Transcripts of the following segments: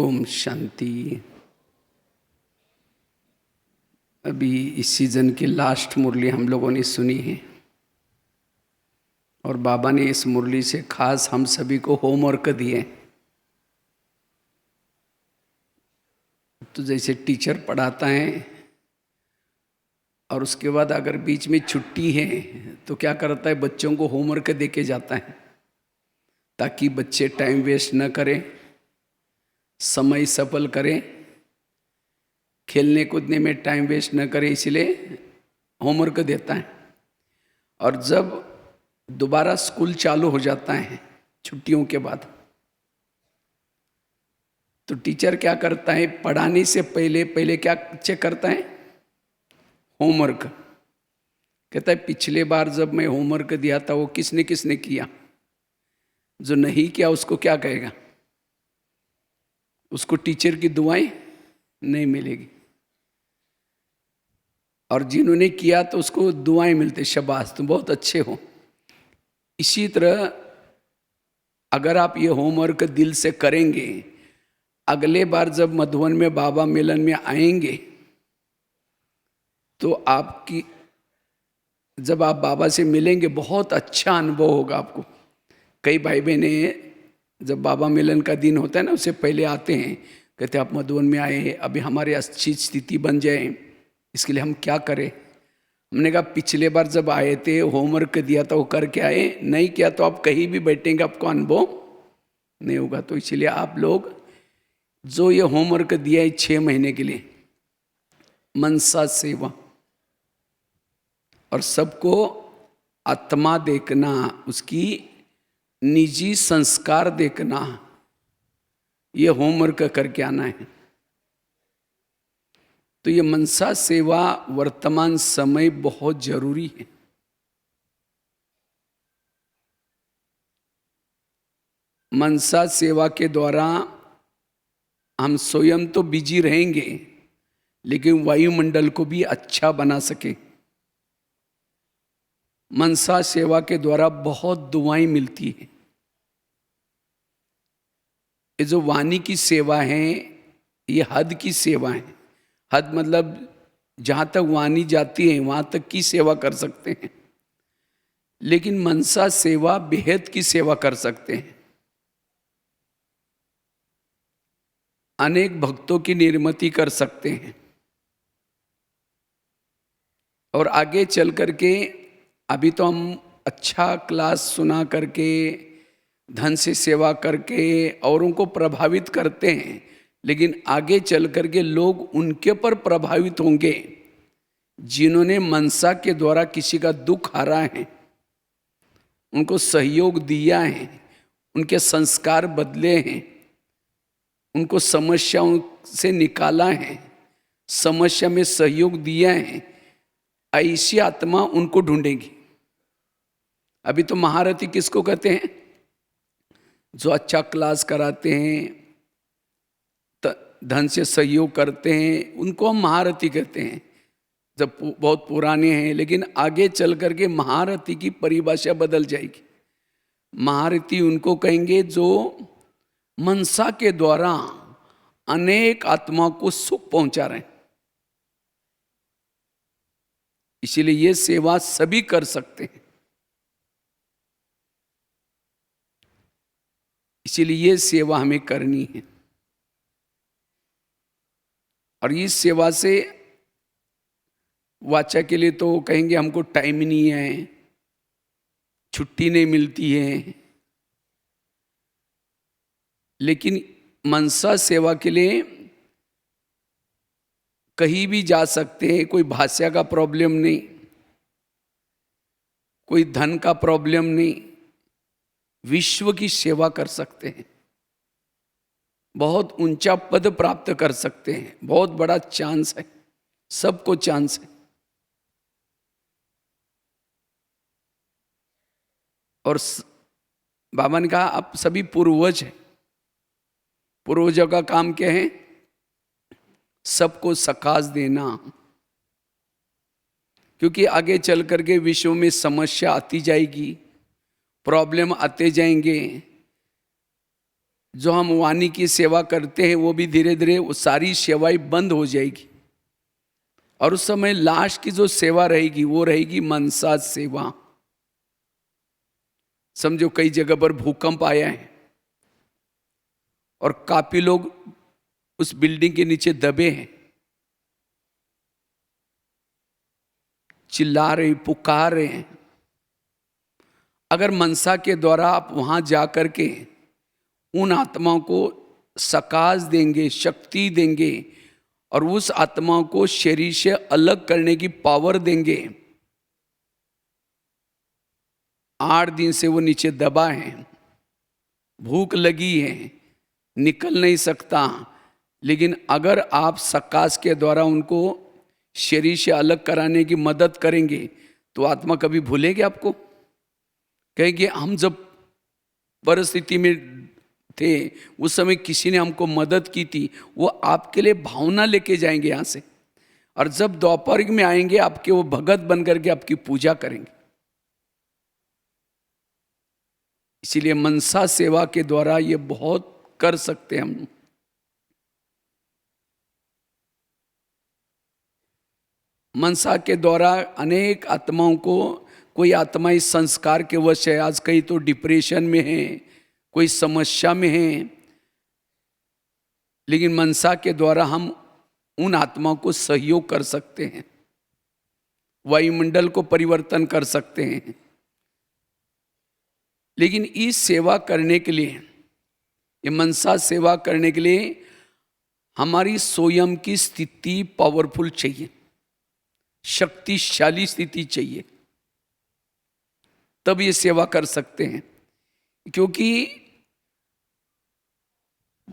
ओम शांति। अभी इस सीजन की लास्ट मुरली हम लोगों ने सुनी है और बाबा ने इस मुरली से खास हम सभी को होमवर्क दिए। तो जैसे टीचर पढ़ाता है और उसके बाद अगर बीच में छुट्टी है तो क्या करता है, बच्चों को होमवर्क दे के जाता है ताकि बच्चे टाइम वेस्ट न करें, समय सफल करें, खेलने कूदने में टाइम वेस्ट न करें, इसलिए होमवर्क देता है। और जब दोबारा स्कूल चालू हो जाता है छुट्टियों के बाद, तो टीचर क्या करता है, पढ़ाने से पहले क्या चेक करता है, होमवर्क। कहता है पिछले बार जब मैं होमवर्क दिया था वो किसने किसने किया, जो नहीं किया उसको क्या कहेगा, उसको टीचर की दुआएं नहीं मिलेगी, और जिन्होंने किया तो उसको दुआएं मिलते, शाबाश तुम बहुत अच्छे हो। इसी तरह अगर आप ये होमवर्क दिल से करेंगे, अगले बार जब मधुवन में बाबा मिलन में आएंगे तो आपकी, जब आप बाबा से मिलेंगे बहुत अच्छा अनुभव होगा आपको। कई भाई बहने जब बाबा मिलन का दिन होता है ना, उससे पहले आते हैं, कहते आप मधुवन में आए, अभी हमारी अच्छी स्थिति बन जाए, इसके लिए हम क्या करें। हमने कहा पिछले बार जब आए थे होमवर्क दिया था वो करके आए, नहीं किया तो आप कहीं भी बैठेंगे आपको अनुभव नहीं होगा। तो इसलिए आप लोग जो ये होमवर्क दिया है 6 महीने के लिए, मनसा सेवा और सबको आत्मा देखना, उसकी निजी संस्कार देखना, ये होमवर्क करके आना है। तो ये मनसा सेवा वर्तमान समय बहुत जरूरी है। मनसा सेवा के द्वारा हम स्वयं तो बिजी रहेंगे लेकिन वायुमंडल को भी अच्छा बना सके। मनसा सेवा के द्वारा बहुत दुआएं मिलती है। ये जो वाणी की सेवा है ये हद की सेवा है। हद मतलब जहाँ तक वाणी जाती है वहाँ तक की सेवा कर सकते हैं, लेकिन मनसा सेवा बेहद की सेवा कर सकते हैं। अनेक भक्तों की निर्मति कर सकते हैं और आगे चल करके, अभी तो हम अच्छा क्लास सुना करके, धन से सेवा करके औरों को प्रभावित करते हैं, लेकिन आगे चल करके लोग उनके पर प्रभावित होंगे जिन्होंने मनसा के द्वारा किसी का दुख हरा है, उनको सहयोग दिया है, उनके संस्कार बदले हैं, उनको समस्याओं से निकाला है, समस्या में सहयोग दिया है। ऐसी आत्मा उनको ढूंढेगी। अभी तो महारथी किसको कहते हैं, जो अच्छा क्लास कराते हैं, धन से सहयोग करते हैं, उनको हम महारथी कहते हैं जब बहुत पुराने हैं। लेकिन आगे चल करके महारथी की परिभाषा बदल जाएगी। महारथी उनको कहेंगे जो मनसा के द्वारा अनेक आत्मा को सुख पहुंचा रहे हैं। इसीलिए ये सेवा सभी कर सकते हैं। इसीलिए ये सेवा हमें करनी है। और इस सेवा से वाचा के लिए तो कहेंगे हमको टाइम ही नहीं है, छुट्टी नहीं मिलती है, लेकिन मनसा सेवा के लिए कहीं भी जा सकते हैं। कोई भाषा का प्रॉब्लम नहीं, कोई धन का प्रॉब्लम नहीं, विश्व की सेवा कर सकते हैं, बहुत ऊंचा पद प्राप्त कर सकते हैं। बहुत बड़ा चांस है, सबको चांस है। और बाबा ने कहा आप सभी पूर्वज हैं। पूर्वजों का काम क्या है, सबको सकाश देना, क्योंकि आगे चल करके विश्व में समस्या आती जाएगी, प्रॉब्लम आते जाएंगे। जो हम वाणी की सेवा करते हैं वो भी धीरे धीरे वो सारी सेवाएं बंद हो जाएगी। और उस समय लास्ट की जो सेवा रहेगी वो रहेगी मनसा सेवा। समझो कई जगह पर भूकंप आया है और काफी लोग उस बिल्डिंग के नीचे दबे हैं, चिल्ला रहे, पुकार रहे हैं। अगर मनसा के द्वारा आप वहां जाकर के उन आत्माओं को सकाश देंगे, शक्ति देंगे और उस आत्माओं को शरीर से अलग करने की पावर देंगे। 8 दिन से वो नीचे दबा है, भूख लगी है, निकल नहीं सकता, लेकिन अगर आप सकाश के द्वारा उनको शरीर से अलग कराने की मदद करेंगे तो आत्मा कभी भूलेगी आपको? कहेंगे हम जब परिस्थिति में थे उस समय किसी ने हमको मदद की थी, वो आपके लिए भावना लेके जाएंगे यहाँ से। और जब द्वापर में आएंगे आपके वो भगत बन करके आपकी पूजा करेंगे। इसीलिए मनसा सेवा के द्वारा ये बहुत कर सकते हैं हम। मनसा के द्वारा अनेक आत्माओं को, कोई आत्मा इस संस्कार के वश है, आज कई तो डिप्रेशन में है, कोई समस्या में है, लेकिन मनसा के द्वारा हम उन आत्माओं को सहयोग कर सकते हैं, वायुमंडल को परिवर्तन कर सकते हैं। लेकिन इस सेवा करने के लिए, ये मनसा सेवा करने के लिए हमारी स्वयं की स्थिति पावरफुल चाहिए, शक्तिशाली स्थिति चाहिए, तब ये सेवा कर सकते हैं। क्योंकि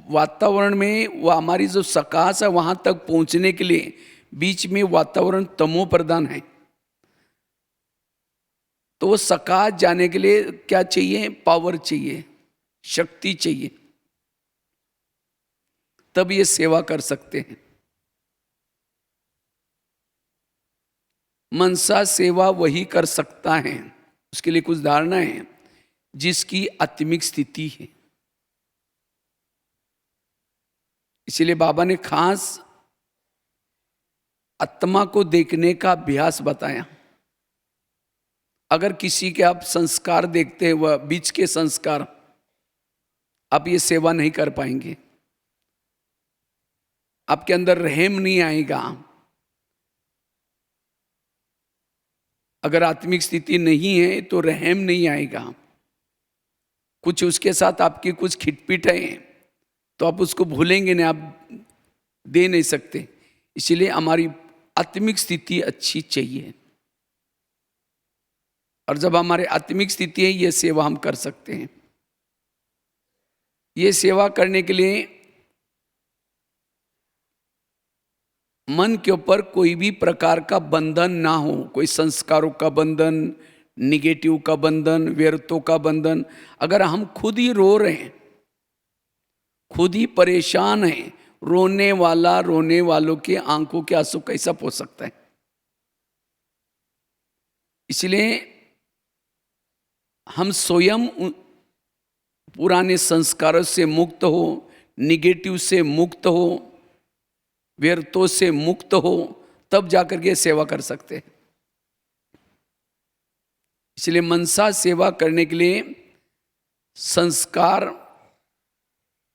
वातावरण में वो हमारी जो सकाश है वहां तक पहुंचने के लिए बीच में वातावरण तमो प्रधान है। तो वो सकाश जाने के लिए क्या चाहिए? पावर चाहिए, शक्ति चाहिए, तब ये सेवा कर सकते हैं। मनसा सेवा वही कर सकता है, उसके लिए कुछ धारणा है, जिसकी आत्मिक स्थिति है। इसीलिए बाबा ने खास आत्मा को देखने का अभ्यास बताया। अगर किसी के आप संस्कार देखते हैं, वह बीच के संस्कार, आप ये सेवा नहीं कर पाएंगे, आपके अंदर रहम नहीं आएगा। अगर आत्मिक स्थिति नहीं है तो रहम नहीं आएगा। कुछ उसके साथ आपकी कुछ खिटपिट है तो आप उसको भूलेंगे नहीं, आप दे नहीं सकते। इसीलिए हमारी आत्मिक स्थिति अच्छी चाहिए, और जब हमारी आत्मिक स्थिति है ये सेवा हम कर सकते हैं। ये सेवा करने के लिए मन के ऊपर कोई भी प्रकार का बंधन ना हो, कोई संस्कारों का बंधन, निगेटिव का बंधन, व्यर्थों का बंधन। अगर हम खुद ही रो रहे हैं, खुद ही परेशान हैं, रोने वाला रोने वालों के आंखों के आंसू कैसा पोंछ सकता है? इसलिए हम स्वयं पुराने संस्कारों से मुक्त हो, निगेटिव से मुक्त हो, व्यर्थों से मुक्त हो, तब जाकर के सेवा कर सकते हैं। इसलिए मनसा सेवा करने के लिए संस्कार,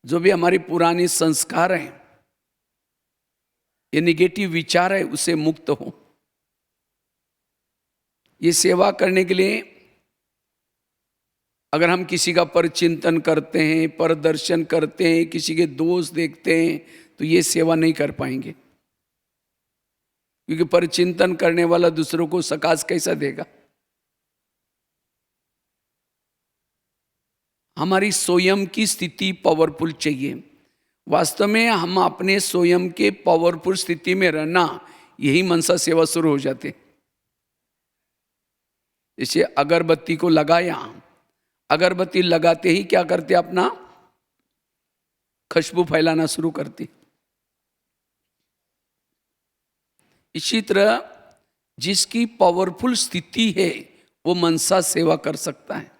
जो भी हमारे पुराने संस्कार हैं, ये निगेटिव विचार है, उससे मुक्त हो। ये सेवा करने के लिए अगर हम किसी का परचिंतन करते हैं, परदर्शन करते हैं, किसी के दोष देखते हैं, तो ये सेवा नहीं कर पाएंगे। क्योंकि परचिंतन करने वाला दूसरों को सकाश कैसा देगा? हमारी स्वयं की स्थिति पावरफुल चाहिए। वास्तव में हम अपने स्वयं के पावरफुल स्थिति में रहना, यही मनसा सेवा शुरू हो जाती। जैसे अगरबत्ती को लगाया, अगरबत्ती लगाते ही क्या करते? अपना खुशबू फैलाना शुरू करती। इसी तरह जिसकी पावरफुल स्थिति है वो मनसा सेवा कर सकता है।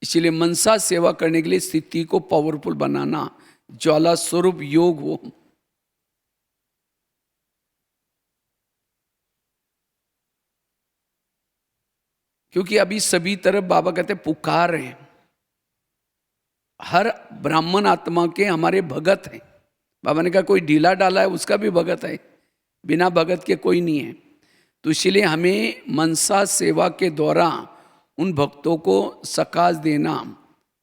इसीलिए मनसा सेवा करने के लिए स्थिति को पावरफुल बनाना, ज्वाला स्वरूप योग हो। क्योंकि अभी सभी तरफ बाबा कहते पुकार हैं, हर ब्राह्मण आत्मा के हमारे भगत हैं। बाबा ने कहा कोई ढीला डाला है उसका भी भगत है, बिना भगत के कोई नहीं है। तो इसलिए हमें मनसा सेवा के द्वारा उन भक्तों को सकाश देना,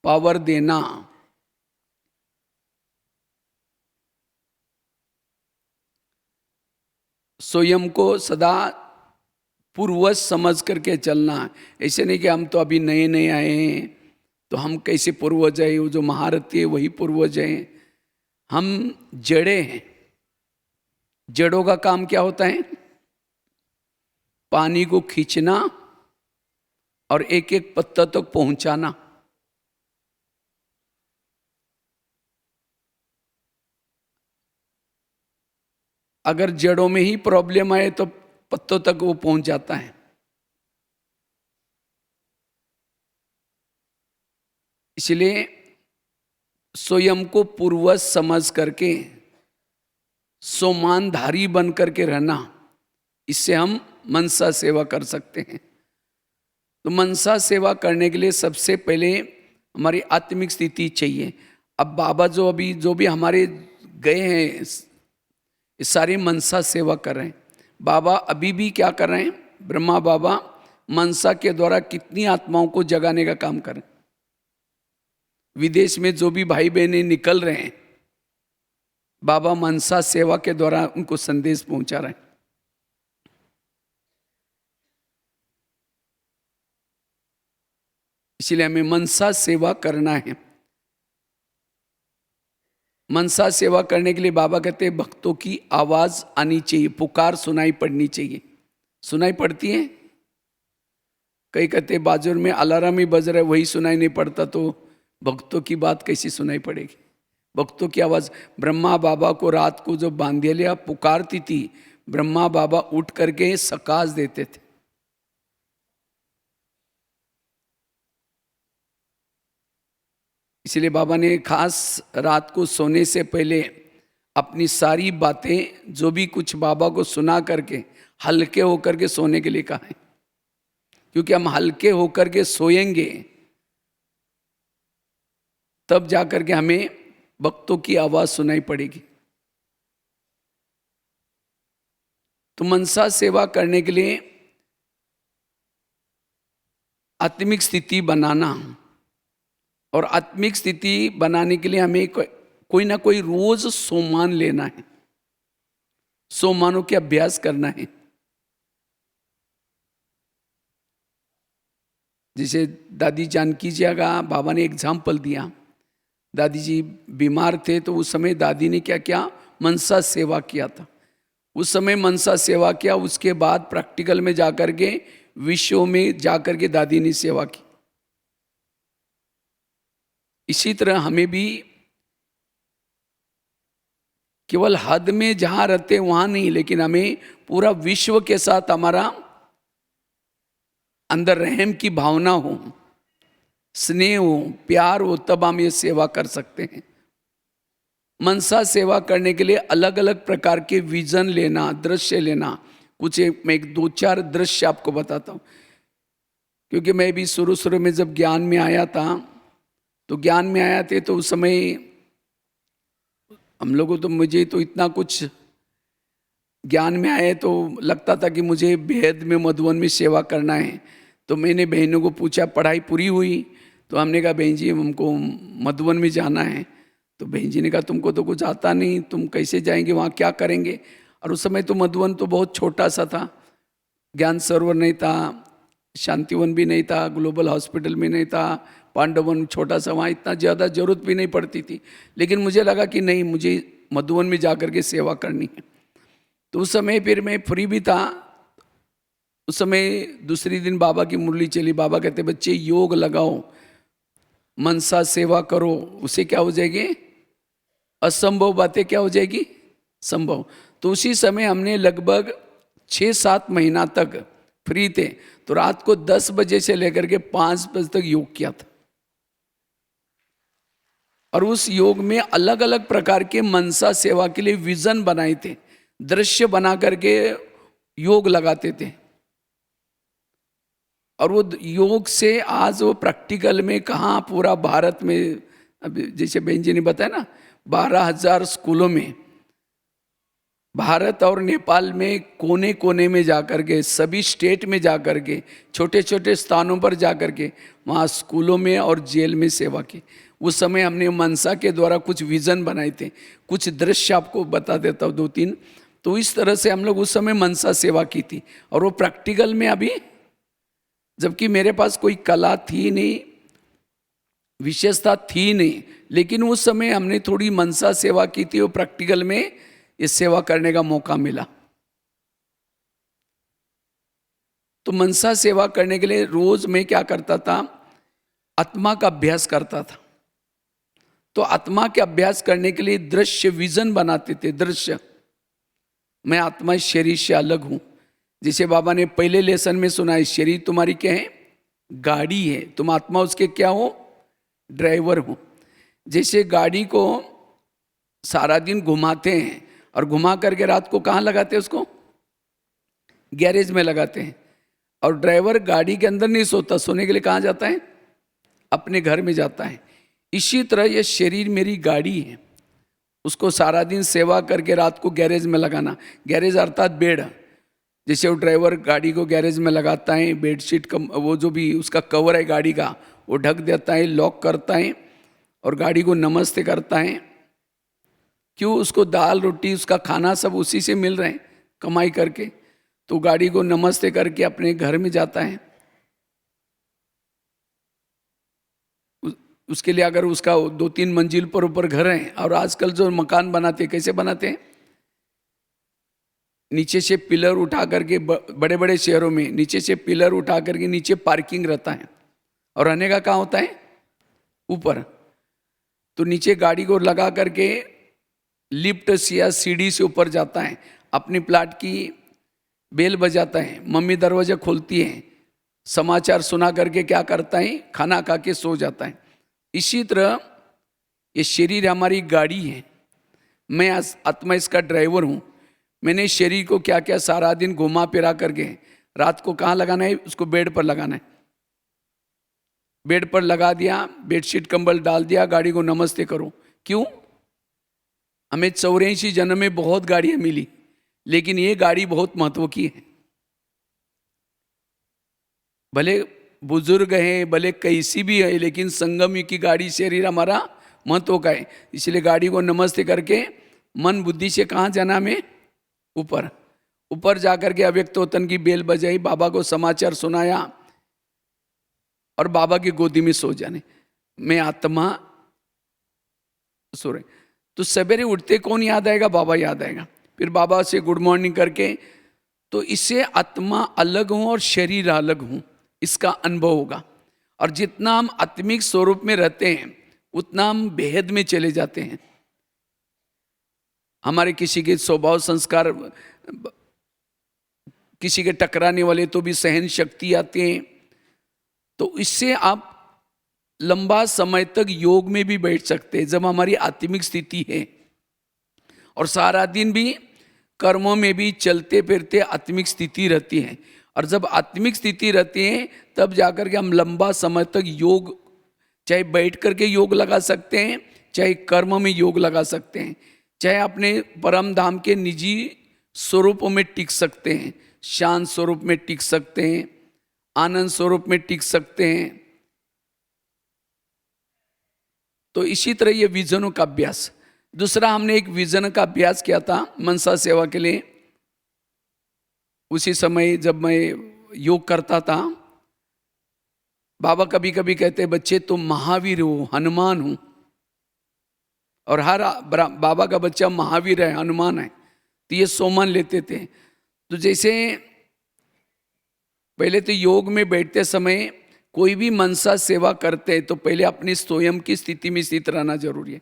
पावर देना। स्वयं को सदा पूर्वज समझ करके चलना। ऐसे नहीं कि हम तो अभी नए नए आए हैं तो हम कैसे पूर्वज हैं, वो जो महारथी है वही पूर्वज हैं। हम जड़े हैं, जड़ों का काम क्या होता है? पानी को खींचना और एक एक पत्ता तक पहुंचाना। अगर जड़ों में ही प्रॉब्लम आए तो पत्तों तक वो पहुंच जाता है। इसलिए स्वयं को पूर्वज समझ करके सोमानधारी बन करके रहना, इससे हम मनसा सेवा कर सकते हैं। तो मनसा सेवा करने के लिए सबसे पहले हमारी आत्मिक स्थिति चाहिए। अब बाबा जो भी हमारे गए हैं, ये सारे मनसा सेवा कर रहे हैं। बाबा अभी भी क्या कर रहे हैं? ब्रह्मा बाबा मनसा के द्वारा कितनी आत्माओं को जगाने का काम कर रहे हैं। विदेश में जो भी भाई बहनें निकल रहे हैं, बाबा मनसा सेवा के द्वारा उनको संदेश पहुंचा रहे हैं। इसलिए हमें मनसा सेवा करना है। मनसा सेवा करने के लिए बाबा कहते हैं भक्तों की आवाज आनी चाहिए, पुकार सुनाई पड़नी चाहिए। सुनाई पड़ती है? कई कहते बाजुर में अलार्म ही बज रहा है, वही सुनाई नहीं पड़ता, तो भक्तों की बात कैसी सुनाई पड़ेगी? भक्तों की आवाज। ब्रह्मा बाबा को रात को जो बांधेलिया पुकारती थी, ब्रह्मा बाबा उठ करके सकाश देते थे। इसलिए बाबा ने खास रात को सोने से पहले अपनी सारी बातें जो भी कुछ बाबा को सुना करके हल्के होकर के सोने के लिए कहा है। क्योंकि हम हल्के होकर के सोएंगे तब जाकर के हमें भक्तों की आवाज सुनाई पड़ेगी। तो मनसा सेवा करने के लिए आत्मिक स्थिति बनाना, और आत्मिक स्थिति बनाने के लिए हमें कोई ना कोई रोज सोमान लेना है, सोमानों के अभ्यास करना है। जैसे दादी जानकी जी का बाबा ने एग्जाम्पल दिया। दादी जी बीमार थे तो उस समय दादी ने क्या किया? मनसा सेवा किया था। उस समय मनसा सेवा किया, उसके बाद प्रैक्टिकल में जाकर के विश्व में जाकर के दादी ने सेवा की। इसी तरह हमें भी केवल हद में जहां रहते वहां नहीं, लेकिन हमें पूरा विश्व के साथ हमारा अंदर रहम की भावना हो, स्नेह हो, प्यार हो, तब हम ये सेवा कर सकते हैं। मनसा सेवा करने के लिए अलग अलग प्रकार के विजन लेना, दृश्य लेना। मैं एक दो चार दृश्य आपको बताता हूँ। क्योंकि मैं भी शुरू में जब ज्ञान में आया था, तो ज्ञान में आया थे तो उस समय हम लोगों तो मुझे तो इतना कुछ ज्ञान में आए तो लगता था कि मुझे भेद में मधुवन में सेवा करना है। तो मैंने बहनों को पूछा, पढ़ाई पूरी हुई? तो हमने कहा बहन जी हमको मधुवन में जाना है। तो बहन जी ने कहा तुमको तो कुछ आता नहीं, तुम कैसे जाएंगे वहाँ, क्या करेंगे? और उस समय तो मधुवन तो बहुत छोटा सा था, ज्ञान सरोवर नहीं था, शांतिवन भी नहीं था, ग्लोबल हॉस्पिटल में नहीं था, पांडवन छोटा सा, वहाँ इतना ज़्यादा जरूरत भी नहीं पड़ती थी। लेकिन मुझे लगा कि नहीं, मुझे मधुवन में जाकर के सेवा करनी है। तो उस समय फिर मैं फ्री भी था। उस समय दूसरी दिन बाबा की मुरली चली। बाबा कहते बच्चे योग लगाओ, मनसा सेवा करो, उसे क्या हो जाएगी? असंभव बातें क्या हो जाएगी? संभव। तो उसी समय हमने लगभग 6-7 महीना तक फ्री थे, तो रात को 10 बजे से लेकर के 5 बजे तक योग किया था। और उस योग में अलग अलग प्रकार के मनसा सेवा के लिए विजन बनाए थे, दृश्य बना करके योग लगाते थे। और वो योग से आज वो प्रैक्टिकल में कहाँ पूरा भारत में, अभी जैसे बहन जी ने बताया ना, 12,000 स्कूलों में, भारत और नेपाल में कोने कोने में जाकर के, सभी स्टेट में जाकर के, छोटे छोटे स्थानों पर जाकर के वहाँ स्कूलों में और जेल में सेवा की। उस समय हमने मनसा के द्वारा कुछ विजन बनाए थे, कुछ दृश्य आपको बता देता हूँ 2-3। तो इस तरह से हम लोग उस समय मनसा सेवा की थी, और वो प्रैक्टिकल में अभी, जबकि मेरे पास कोई कला थी नहीं, विशेषता थी नहीं, लेकिन उस समय हमने थोड़ी मनसा सेवा की थी, वो प्रैक्टिकल में इस सेवा करने का मौका मिला। तो मनसा सेवा करने के लिए रोज मैं क्या करता था, आत्मा का अभ्यास करता था। तो आत्मा के अभ्यास करने के लिए दृश्य विजन बनाते थे, दृश्य। मैं आत्मा इस शरीर से अलग हूं। जिसे बाबा ने पहले लेसन में सुना है, शरीर तुम्हारी क्या है, गाड़ी है, तुम आत्मा उसके क्या हो, ड्राइवर हो। जैसे गाड़ी को सारा दिन घुमाते हैं और घुमा करके रात को कहाँ लगाते हैं, उसको गैरेज में लगाते हैं, और ड्राइवर गाड़ी के अंदर नहीं सोता, सोने के लिए कहाँ जाता है, अपने घर में जाता है। इसी तरह ये शरीर मेरी गाड़ी है, उसको सारा दिन सेवा करके रात को गैरेज में लगाना। गैरेज अर्थात बेड। जैसे वो ड्राइवर गाड़ी को गैरेज में लगाता है, बेडशीट का वो जो भी उसका कवर है गाड़ी का, वो ढक देता है, लॉक करता है और गाड़ी को नमस्ते करता है। क्यों, उसको दाल रोटी उसका खाना सब उसी से मिल रहे हैं कमाई करके, तो गाड़ी को नमस्ते करके अपने घर में जाता है। उसके लिए अगर उसका 2-3 मंजिल पर ऊपर घर है, और आजकल जो मकान बनाते हैं कैसे बनाते हैं, नीचे से पिलर उठा करके, बड़े बड़े शहरों में नीचे से पिलर उठा करके नीचे पार्किंग रहता है, और रहने का कहाँ होता है, ऊपर। तो नीचे गाड़ी को लगा करके लिफ्ट से या सीढ़ी से ऊपर जाता है, अपनी प्लाट की बेल बजाता है, मम्मी दरवाजा खोलती है, समाचार सुना करके क्या करता है, खाना खा के सो जाता है। इसी तरह ये शरीर हमारी गाड़ी है, मैं आत्मा इसका ड्राइवर हूँ। मैंने शरीर को क्या क्या सारा दिन घुमा फिरा करके रात को कहाँ लगाना है, उसको बेड पर लगाना है। बेड पर लगा दिया, बेडशीट कंबल डाल दिया, गाड़ी को नमस्ते करो। क्यों, हमें 84 जन्म में बहुत गाड़ियां मिली, लेकिन ये गाड़ी बहुत महत्व की है। भले बुजुर्ग है, भले कैसी भी है, लेकिन संगम की गाड़ी शरीर हमारा महत्व का है। इसलिए गाड़ी को नमस्ते करके मन बुद्धि से कहाँ जाना, हमें ऊपर। ऊपर जाकर के अव्यक्त वतन की बेल बजाई, बाबा को समाचार सुनाया और बाबा की गोदी में सो जाने। मैं आत्मा सो रहे, तो सवेरे उठते कौन याद आएगा, बाबा याद आएगा। फिर बाबा से गुड मॉर्निंग करके, तो इससे आत्मा अलग हूं और शरीर अलग हूं, इसका अनुभव होगा। और जितना हम आत्मिक स्वरूप में रहते हैं उतना हम भेद में चले जाते हैं। हमारे किसी के स्वभाव संस्कार, किसी के टकराने वाले तो भी सहन शक्ति आती है। तो इससे आप लंबा समय तक योग में भी बैठ सकते हैं जब हमारी आत्मिक स्थिति है, और सारा दिन भी कर्मों में भी चलते फिरते आत्मिक स्थिति रहती है। और जब आत्मिक स्थिति रहती है तब जाकर के हम लंबा समय तक योग, चाहे बैठ करके योग लगा सकते हैं, चाहे कर्म में योग लगा सकते हैं, चाहे अपने परम धाम के निजी स्वरूपों में टिक सकते हैं, शांत स्वरूप में टिक सकते हैं, आनंद स्वरूप में टिक सकते हैं। तो इसी तरह ये विजनों का अभ्यास। दूसरा, हमने एक विजन का अभ्यास किया था मनसा सेवा के लिए। उसी समय जब मैं योग करता था, बाबा कभी कभी कहते, बच्चे तुम महावीर हो, हनुमान हो। और हर बाबा का बच्चा महावीर है, हनुमान है, तो ये सोमन लेते थे। तो जैसे पहले तो योग में बैठते समय कोई भी मनसा सेवा करते हैं तो पहले अपनी स्वयं की स्थिति में स्थित रहना जरूरी है,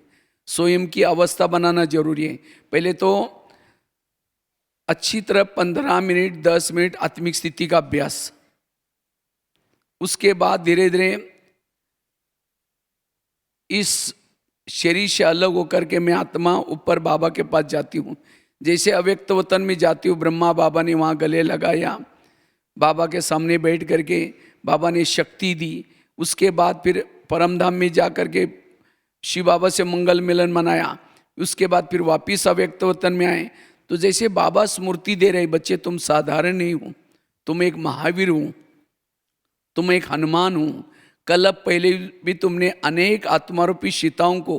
स्वयं की अवस्था बनाना जरूरी है। पहले तो अच्छी तरह 15 मिनट 10 मिनट आत्मिक स्थिति का अभ्यास, उसके बाद धीरे धीरे इस शरीर से अलग होकर के मैं आत्मा ऊपर बाबा के पास जाती हूँ। जैसे अव्यक्त वतन में जाती हूँ, ब्रह्मा बाबा ने वहाँ गले लगाया, बाबा के सामने बैठ करके बाबा ने शक्ति दी। उसके बाद फिर परमधाम में जा कर के शिव बाबा से मंगल मिलन मनाया। उसके बाद फिर वापिस अव्यक्त वतन में आए। तो जैसे बाबा स्मृति दे रहे, बच्चे तुम साधारण नहीं हो, तुम एक महावीर हो, तुम एक हनुमान हो। कल अब पहले भी तुमने अनेक आत्मारूपी सीताओं को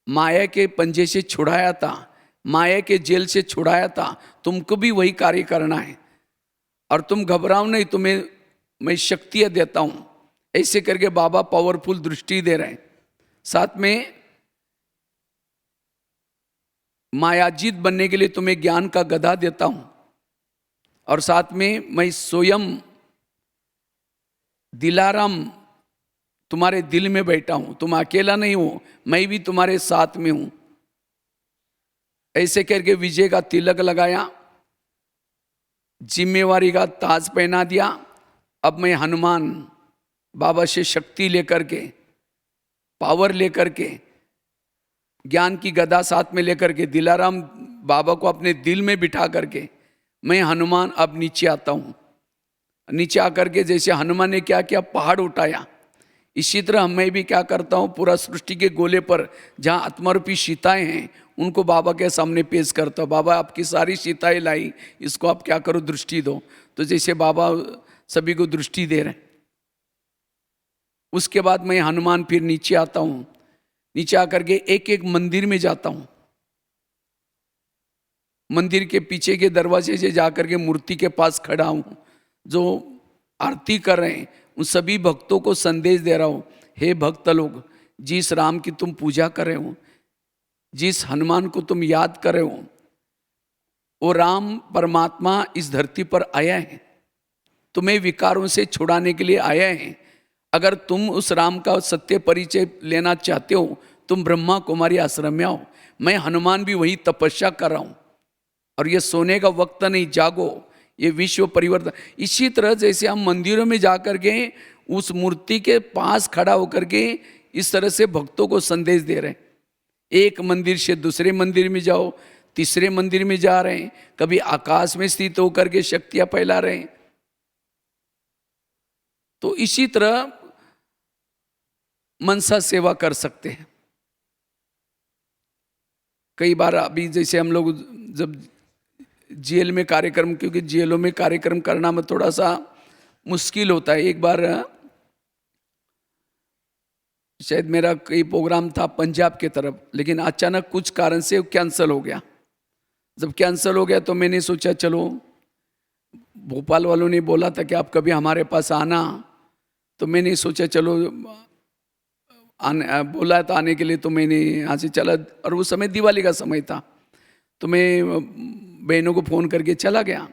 माया के पंजे से छुड़ाया था, माया के जेल से छुड़ाया था, तुमको भी वही कार्य करना है। और तुम घबराओ नहीं, तुम्हें मैं शक्तियाँ देता हूँ। ऐसे करके बाबा पावरफुल दृष्टि दे रहे हैं। साथ में मायाजीत बनने के लिए तुम्हें ज्ञान का गदा देता हूँ। और साथ में मैं स्वयं दिलाराम तुम्हारे दिल में बैठा हूं, तुम अकेला नहीं हो, मैं भी तुम्हारे साथ में हूं। ऐसे करके विजय का तिलक लगाया, जिम्मेवारी का ताज पहना दिया। अब मैं हनुमान बाबा से शक्ति लेकर के, पावर लेकर के, ज्ञान की गदा साथ में लेकर के, दिलाराम बाबा को अपने दिल में बिठा करके मैं हनुमान अब नीचे आता हूं। नीचे आकर के जैसे हनुमान ने क्या किया, पहाड़ उठाया, इसी तरह मैं भी क्या करता हूँ, पूरा सृष्टि के गोले पर जहाँ आत्मारूपी सीताएं हैं उनको बाबा के सामने पेश करता हूँ। बाबा आपकी सारी सीताएं लाई, इसको आप क्या करो, दृष्टि दो। तो जैसे बाबा सभी को दृष्टि दे रहे हैं। उसके बाद मैं हनुमान फिर नीचे आता हूँ। नीचे आकर के एक एक मंदिर में जाता हूँ। मंदिर के पीछे के दरवाजे से जाकर के मूर्ति के पास खड़ा हूँ। जो आरती कर रहे हैं उन सभी भक्तों को संदेश दे रहा हूँ, हे भक्त लोग, जिस राम की तुम पूजा कर रहे हो, जिस हनुमान को तुम याद कर रहे हो, वो राम परमात्मा इस धरती पर आया है, तुम्हें विकारों से छुड़ाने के लिए आया है। अगर तुम उस राम का सत्य परिचय लेना चाहते हो, तुम ब्रह्मा कुमारी आश्रम में आओ। मैं हनुमान भी वही तपस्या कर रहा हूँ। और ये सोने का वक्त नहीं, जागो, ये विश्व परिवर्तन। इसी तरह जैसे हम मंदिरों में जाकर के उस मूर्ति के पास खड़ा होकर के इस तरह से भक्तों को संदेश दे रहे हैं। एक मंदिर से दूसरे मंदिर में जाओ, तीसरे मंदिर में जा रहे हैं, कभी आकाश में स्थित होकर के शक्तियां फैला रहे हैं। तो इसी तरह मनसा सेवा कर सकते हैं। कई बार अभी जैसे हम लोग जब जेल में कार्यक्रम, क्योंकि जेलों में कार्यक्रम करना में थोड़ा सा मुश्किल होता है। एक बार शायद मेरा कोई प्रोग्राम था पंजाब के तरफ, लेकिन अचानक कुछ कारण से कैंसिल हो गया। जब कैंसिल हो गया तो मैंने सोचा चलो, भोपाल वालों ने बोला था कि आप कभी हमारे पास आना, तो मैंने सोचा चलो आने, बोला था आने के लिए, तो मैंने यहाँ से चला। और उस समय दिवाली का समय था, तो मैं बहनों को फ़ोन करके चला गया।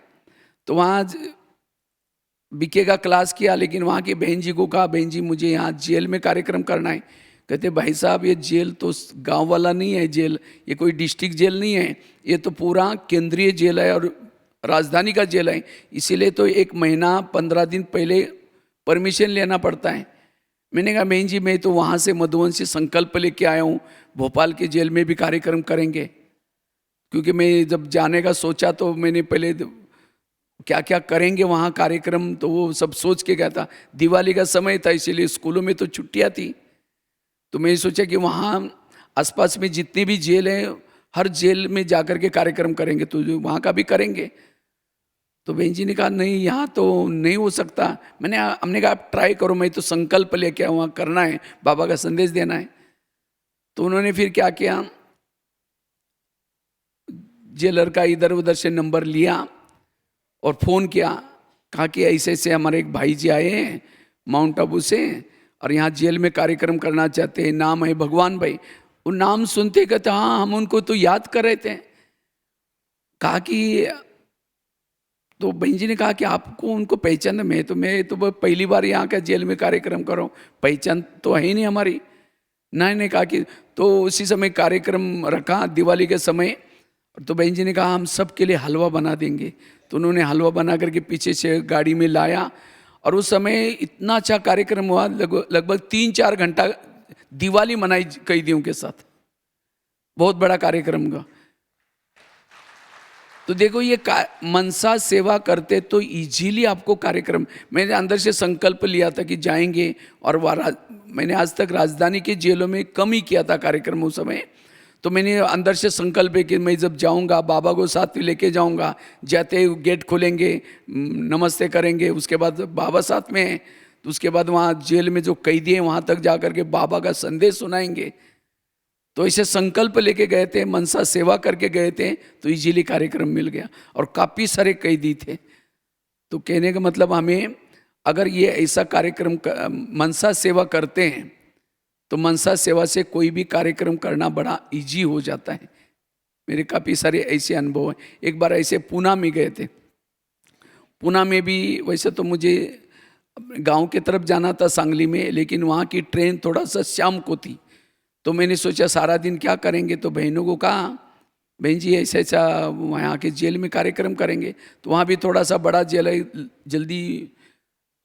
तो वहाँ बीके का क्लास किया, लेकिन वहाँ की बहन जी को कहा, बहन जी मुझे यहाँ जेल में कार्यक्रम करना है। कहते भाई साहब ये जेल तो गांव वाला नहीं है जेल, ये कोई डिस्ट्रिक्ट जेल नहीं है, ये तो पूरा केंद्रीय जेल है और राजधानी का जेल है। इसीलिए तो 1 महीना 15 दिन पहले परमिशन लेना पड़ता है। मैंने कहा बहन जी मैं तो वहाँ से मधुबन से संकल्प लेके आया हूँ, भोपाल के जेल में भी कार्यक्रम करेंगे। क्योंकि मैं जब जाने का सोचा तो मैंने पहले क्या क्या करेंगे वहाँ कार्यक्रम, तो वो सब सोच के गया था। दिवाली का समय था, इसीलिए स्कूलों में तो छुट्टियाँ थी। तो मैंने सोचा कि वहाँ आसपास में जितने भी जेल हैं, हर जेल में जाकर के कार्यक्रम करेंगे, तो वहाँ का भी करेंगे। तो बहन जी ने कहा नहीं यहाँ तो नहीं हो सकता। हमने कहा आप ट्राई करो, मैं तो संकल्प लेके आया, वहाँ करना है, बाबा का संदेश देना है। तो उन्होंने फिर क्या किया, जेलर का इधर उधर से नंबर लिया और फ़ोन किया, कहा कि ऐसे ऐसे हमारे एक भाई जी आए हैं माउंट आबू से और यहाँ जेल में कार्यक्रम करना चाहते हैं, नाम है भगवान भाई। वो नाम सुनते कहते हाँ हम उनको तो याद कर रहे थे। कहा कि तो बहन जी ने कहा कि आपको उनको पहचान, मैं तो पहली बार यहाँ का जेल में कार्यक्रम कर रहा हूँ, पहचान तो है ही नहीं हमारी। नहीं कहा कि तो उसी समय कार्यक्रम रखा दिवाली के समय। तो बहन जी ने कहा हम सब के लिए हलवा बना देंगे। तो उन्होंने हलवा बना करके पीछे से गाड़ी में लाया और उस समय इतना अच्छा कार्यक्रम हुआ, लगभग 3-4 घंटा दिवाली मनाई कैदियों के साथ, बहुत बड़ा कार्यक्रम का। तो देखो ये मनसा सेवा करते तो इजीली आपको कार्यक्रम, मैंने अंदर से संकल्प लिया था कि जाएंगे, और मैंने आज तक राजधानी के जेलों में कम ही किया था कार्यक्रम उस समय। तो मैंने अंदर से संकल्प है कि मैं जब जाऊंगा बाबा को साथ में लेके जाऊंगा, जाते ही गेट खोलेंगे, नमस्ते करेंगे, उसके बाद बाबा साथ में हैं, तो उसके बाद वहाँ जेल में जो कैदी हैं वहाँ तक जा करके बाबा का संदेश सुनाएंगे। तो ऐसे संकल्प लेके गए थे, मनसा सेवा करके गए थे, तो इजीली कार्यक्रम मिल गया, और काफ़ी सारे कैदी थे। तो कहने का मतलब हमें अगर ये ऐसा कार्यक्रम मनसा सेवा करते हैं तो मनसा सेवा से कोई भी कार्यक्रम करना बड़ा इजी हो जाता है। मेरे काफ़ी सारे ऐसे अनुभव हैं। एक बार ऐसे पूना में गए थे, पूना में भी वैसे तो मुझे गांव के तरफ जाना था सांगली में, लेकिन वहाँ की ट्रेन थोड़ा सा शाम को थी, तो मैंने सोचा सारा दिन क्या करेंगे, तो बहनों को कहा बहन जी ऐसा ऐसा वहाँ के जेल में कार्यक्रम करेंगे। तो वहाँ भी थोड़ा सा बड़ा जेल है, जल्दी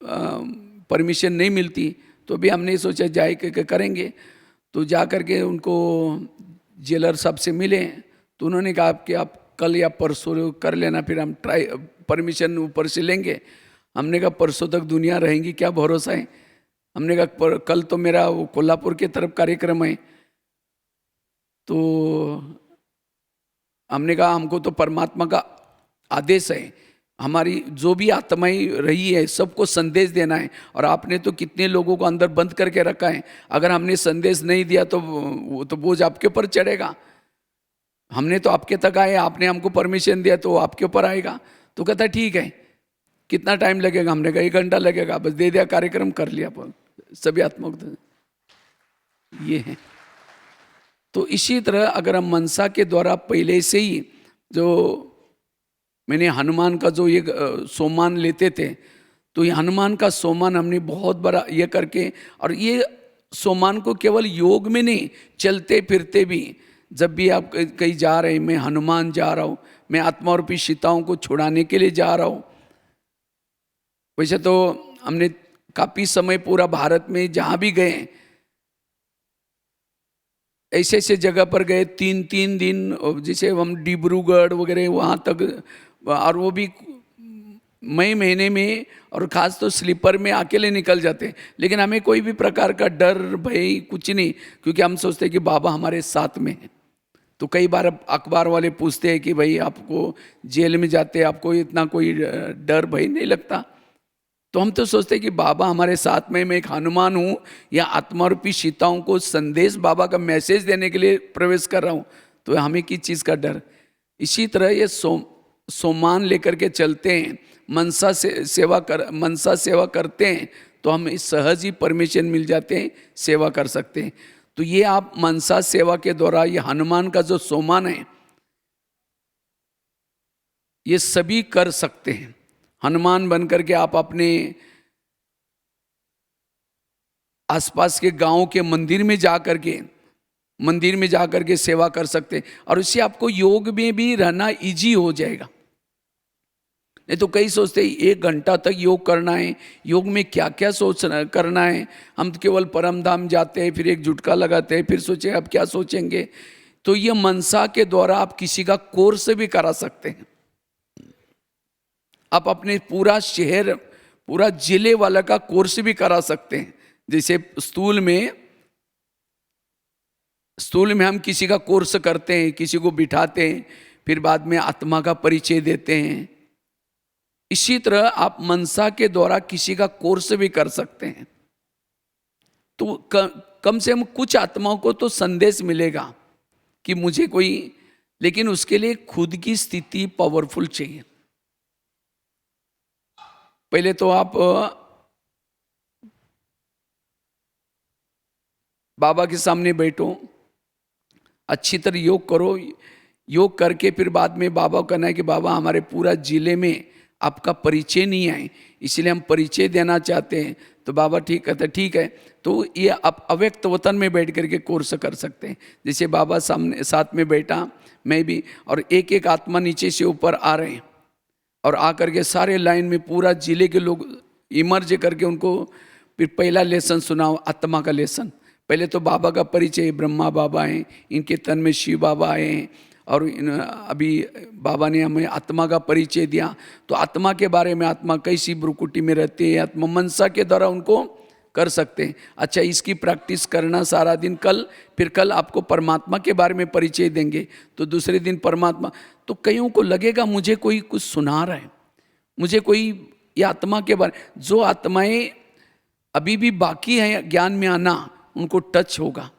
परमिशन नहीं मिलती, तो भी हमने सोचा जाए के करेंगे। तो जा कर के उनको जेलर साहब से मिले, तो उन्होंने कहा कि आप कल या परसों कर लेना, फिर हम परमिशन ऊपर से लेंगे। हमने कहा परसों तक दुनिया रहेंगी क्या भरोसा है। हमने कहा कल तो मेरा वो कोल्हापुर के तरफ कार्यक्रम है। तो हमने कहा हमको तो परमात्मा का आदेश है, हमारी जो भी आत्माएं रही है सबको संदेश देना है, और आपने तो कितने लोगों को अंदर बंद करके रखा है, अगर हमने संदेश नहीं दिया तो वो तो बोझ आपके ऊपर चढ़ेगा। हमने तो आपके तक आए, आपने हमको परमिशन दिया तो आपके ऊपर आएगा। तो कहता ठीक है, कितना टाइम लगेगा। हमने कहा 1 घंटा लगेगा, बस दे दिया, कार्यक्रम कर लिया, सभी आत्मक ये है। तो इसी तरह अगर हम मनसा के द्वारा पहले से ही, जो मैंने हनुमान का जो ये सोमान लेते थे, तो ये हनुमान का सोमान हमने बहुत बड़ा ये करके, और ये सोमान को केवल योग में नहीं, चलते फिरते भी, जब भी आप कहीं जा रहे हैं, मैं हनुमान जा रहा हूँ, मैं आत्मा रूपी सीताओं को छुड़ाने के लिए जा रहा हूँ। वैसे तो हमने काफ़ी समय पूरा भारत में जहाँ भी गए, ऐसे ऐसे जगह पर गए, 3-3 दिन, जैसे हम डिब्रूगढ़ वगैरह वहाँ तक, और वो भी मई महीने में, और ख़ास तो स्लीपर में अकेले निकल जाते। लेकिन हमें कोई भी प्रकार का डर भय कुछ नहीं, क्योंकि हम सोचते हैं कि बाबा हमारे साथ में है। तो कई बार अखबार वाले पूछते हैं कि भाई आपको जेल में जाते आपको इतना कोई डर भय नहीं लगता, तो हम तो सोचते हैं कि बाबा हमारे साथ में, मैं एक हनुमान हूँ या आत्मा रूपी सीताओं को संदेश बाबा का मैसेज देने के लिए प्रवेश कर रहा हूँ, तो हमें किस चीज़ का डर। इसी तरह ये सोमान लेकर के चलते हैं, मनसा सेवा करते हैं, तो हम इस सहज ही परमिशन मिल जाते हैं, सेवा कर सकते हैं। तो ये आप मनसा सेवा के द्वारा ये हनुमान का जो सोमान है, ये सभी कर सकते हैं। हनुमान बन करके आप अपने आसपास के गांव के मंदिर में जा करके सेवा कर सकते हैं, और इससे आपको योग में भी रहना इजी हो जाएगा। नहीं तो कई सोचते हैं 1 घंटा तक योग करना है, योग में क्या क्या करना है। हम तो केवल परम धाम जाते हैं, फिर एक झुटका लगाते हैं, फिर सोचे अब क्या सोचेंगे। तो ये मनसा के द्वारा आप किसी का कोर्स भी करा सकते हैं। आप अपने पूरा शहर, पूरा जिले वाला का कोर्स भी करा सकते हैं। जैसे स्थूल में हम किसी का कोर्स करते हैं, किसी को बिठाते हैं, फिर बाद में आत्मा का परिचय देते हैं। इसी तरह आप मनसा के द्वारा किसी का कोर्स भी कर सकते हैं। तो कम से कम कुछ आत्माओं को तो संदेश मिलेगा कि मुझे कोई, लेकिन उसके लिए खुद की स्थिति पावरफुल चाहिए। पहले तो आप बाबा के सामने बैठो, अच्छी तरह योग करो, योग करके फिर बाद में बाबा को कहना है कि बाबा हमारे पूरा जिले में आपका परिचय नहीं है, इसलिए हम परिचय देना चाहते हैं। तो बाबा ठीक कहते ठीक है। तो ये आप अव्यक्त वतन में बैठ करके कोर्स कर सकते हैं। जैसे बाबा सामने साथ में बैठा, मैं भी, और एक एक आत्मा नीचे से ऊपर आ रहे हैं, और आकर के सारे लाइन में पूरा जिले के लोग इमर्ज करके उनको फिर पहला लेसन सुनाओ, आत्मा का लेसन। पहले तो बाबा का परिचय, ब्रह्मा बाबा हैं, इनके तन में शिव बाबा आए हैं, और अभी बाबा ने हमें आत्मा का परिचय दिया। तो आत्मा के बारे में, आत्मा कैसी ब्रुकुटी में रहती है, आत्मा मनसा के द्वारा उनको कर सकते हैं। अच्छा, इसकी प्रैक्टिस करना सारा दिन। फिर कल आपको परमात्मा के बारे में परिचय देंगे, तो दूसरे दिन परमात्मा। तो कईयों को लगेगा मुझे कोई कुछ सुना रहा है, मुझे कोई ये आत्मा के बारे, जो आत्माएं अभी भी बाकी हैं ज्ञान में आना, उनको टच होगा।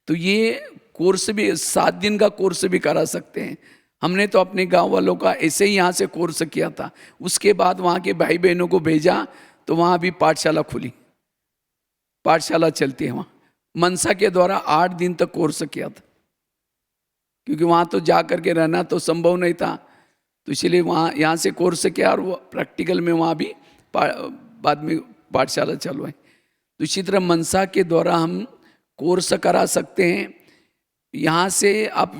तो ये कोर्स भी 7 दिन का कोर्स भी करा सकते हैं। हमने तो अपने गांव वालों का ऐसे ही यहाँ से कोर्स किया था। उसके बाद वहाँ के भाई बहनों को भेजा, तो वहाँ भी पाठशाला खुली, पाठशाला चलती है वहाँ। मनसा के द्वारा 8 दिन तक कोर्स किया था, क्योंकि वहाँ तो जा करके रहना तो संभव नहीं था, तो इसीलिए वहाँ यहाँ से कोर्स किया, और वो प्रैक्टिकल में वहाँ भी बाद में पाठशाला चालू है। तो इसी तरह मनसा के द्वारा हम कोर्स करा सकते हैं। यहाँ से आप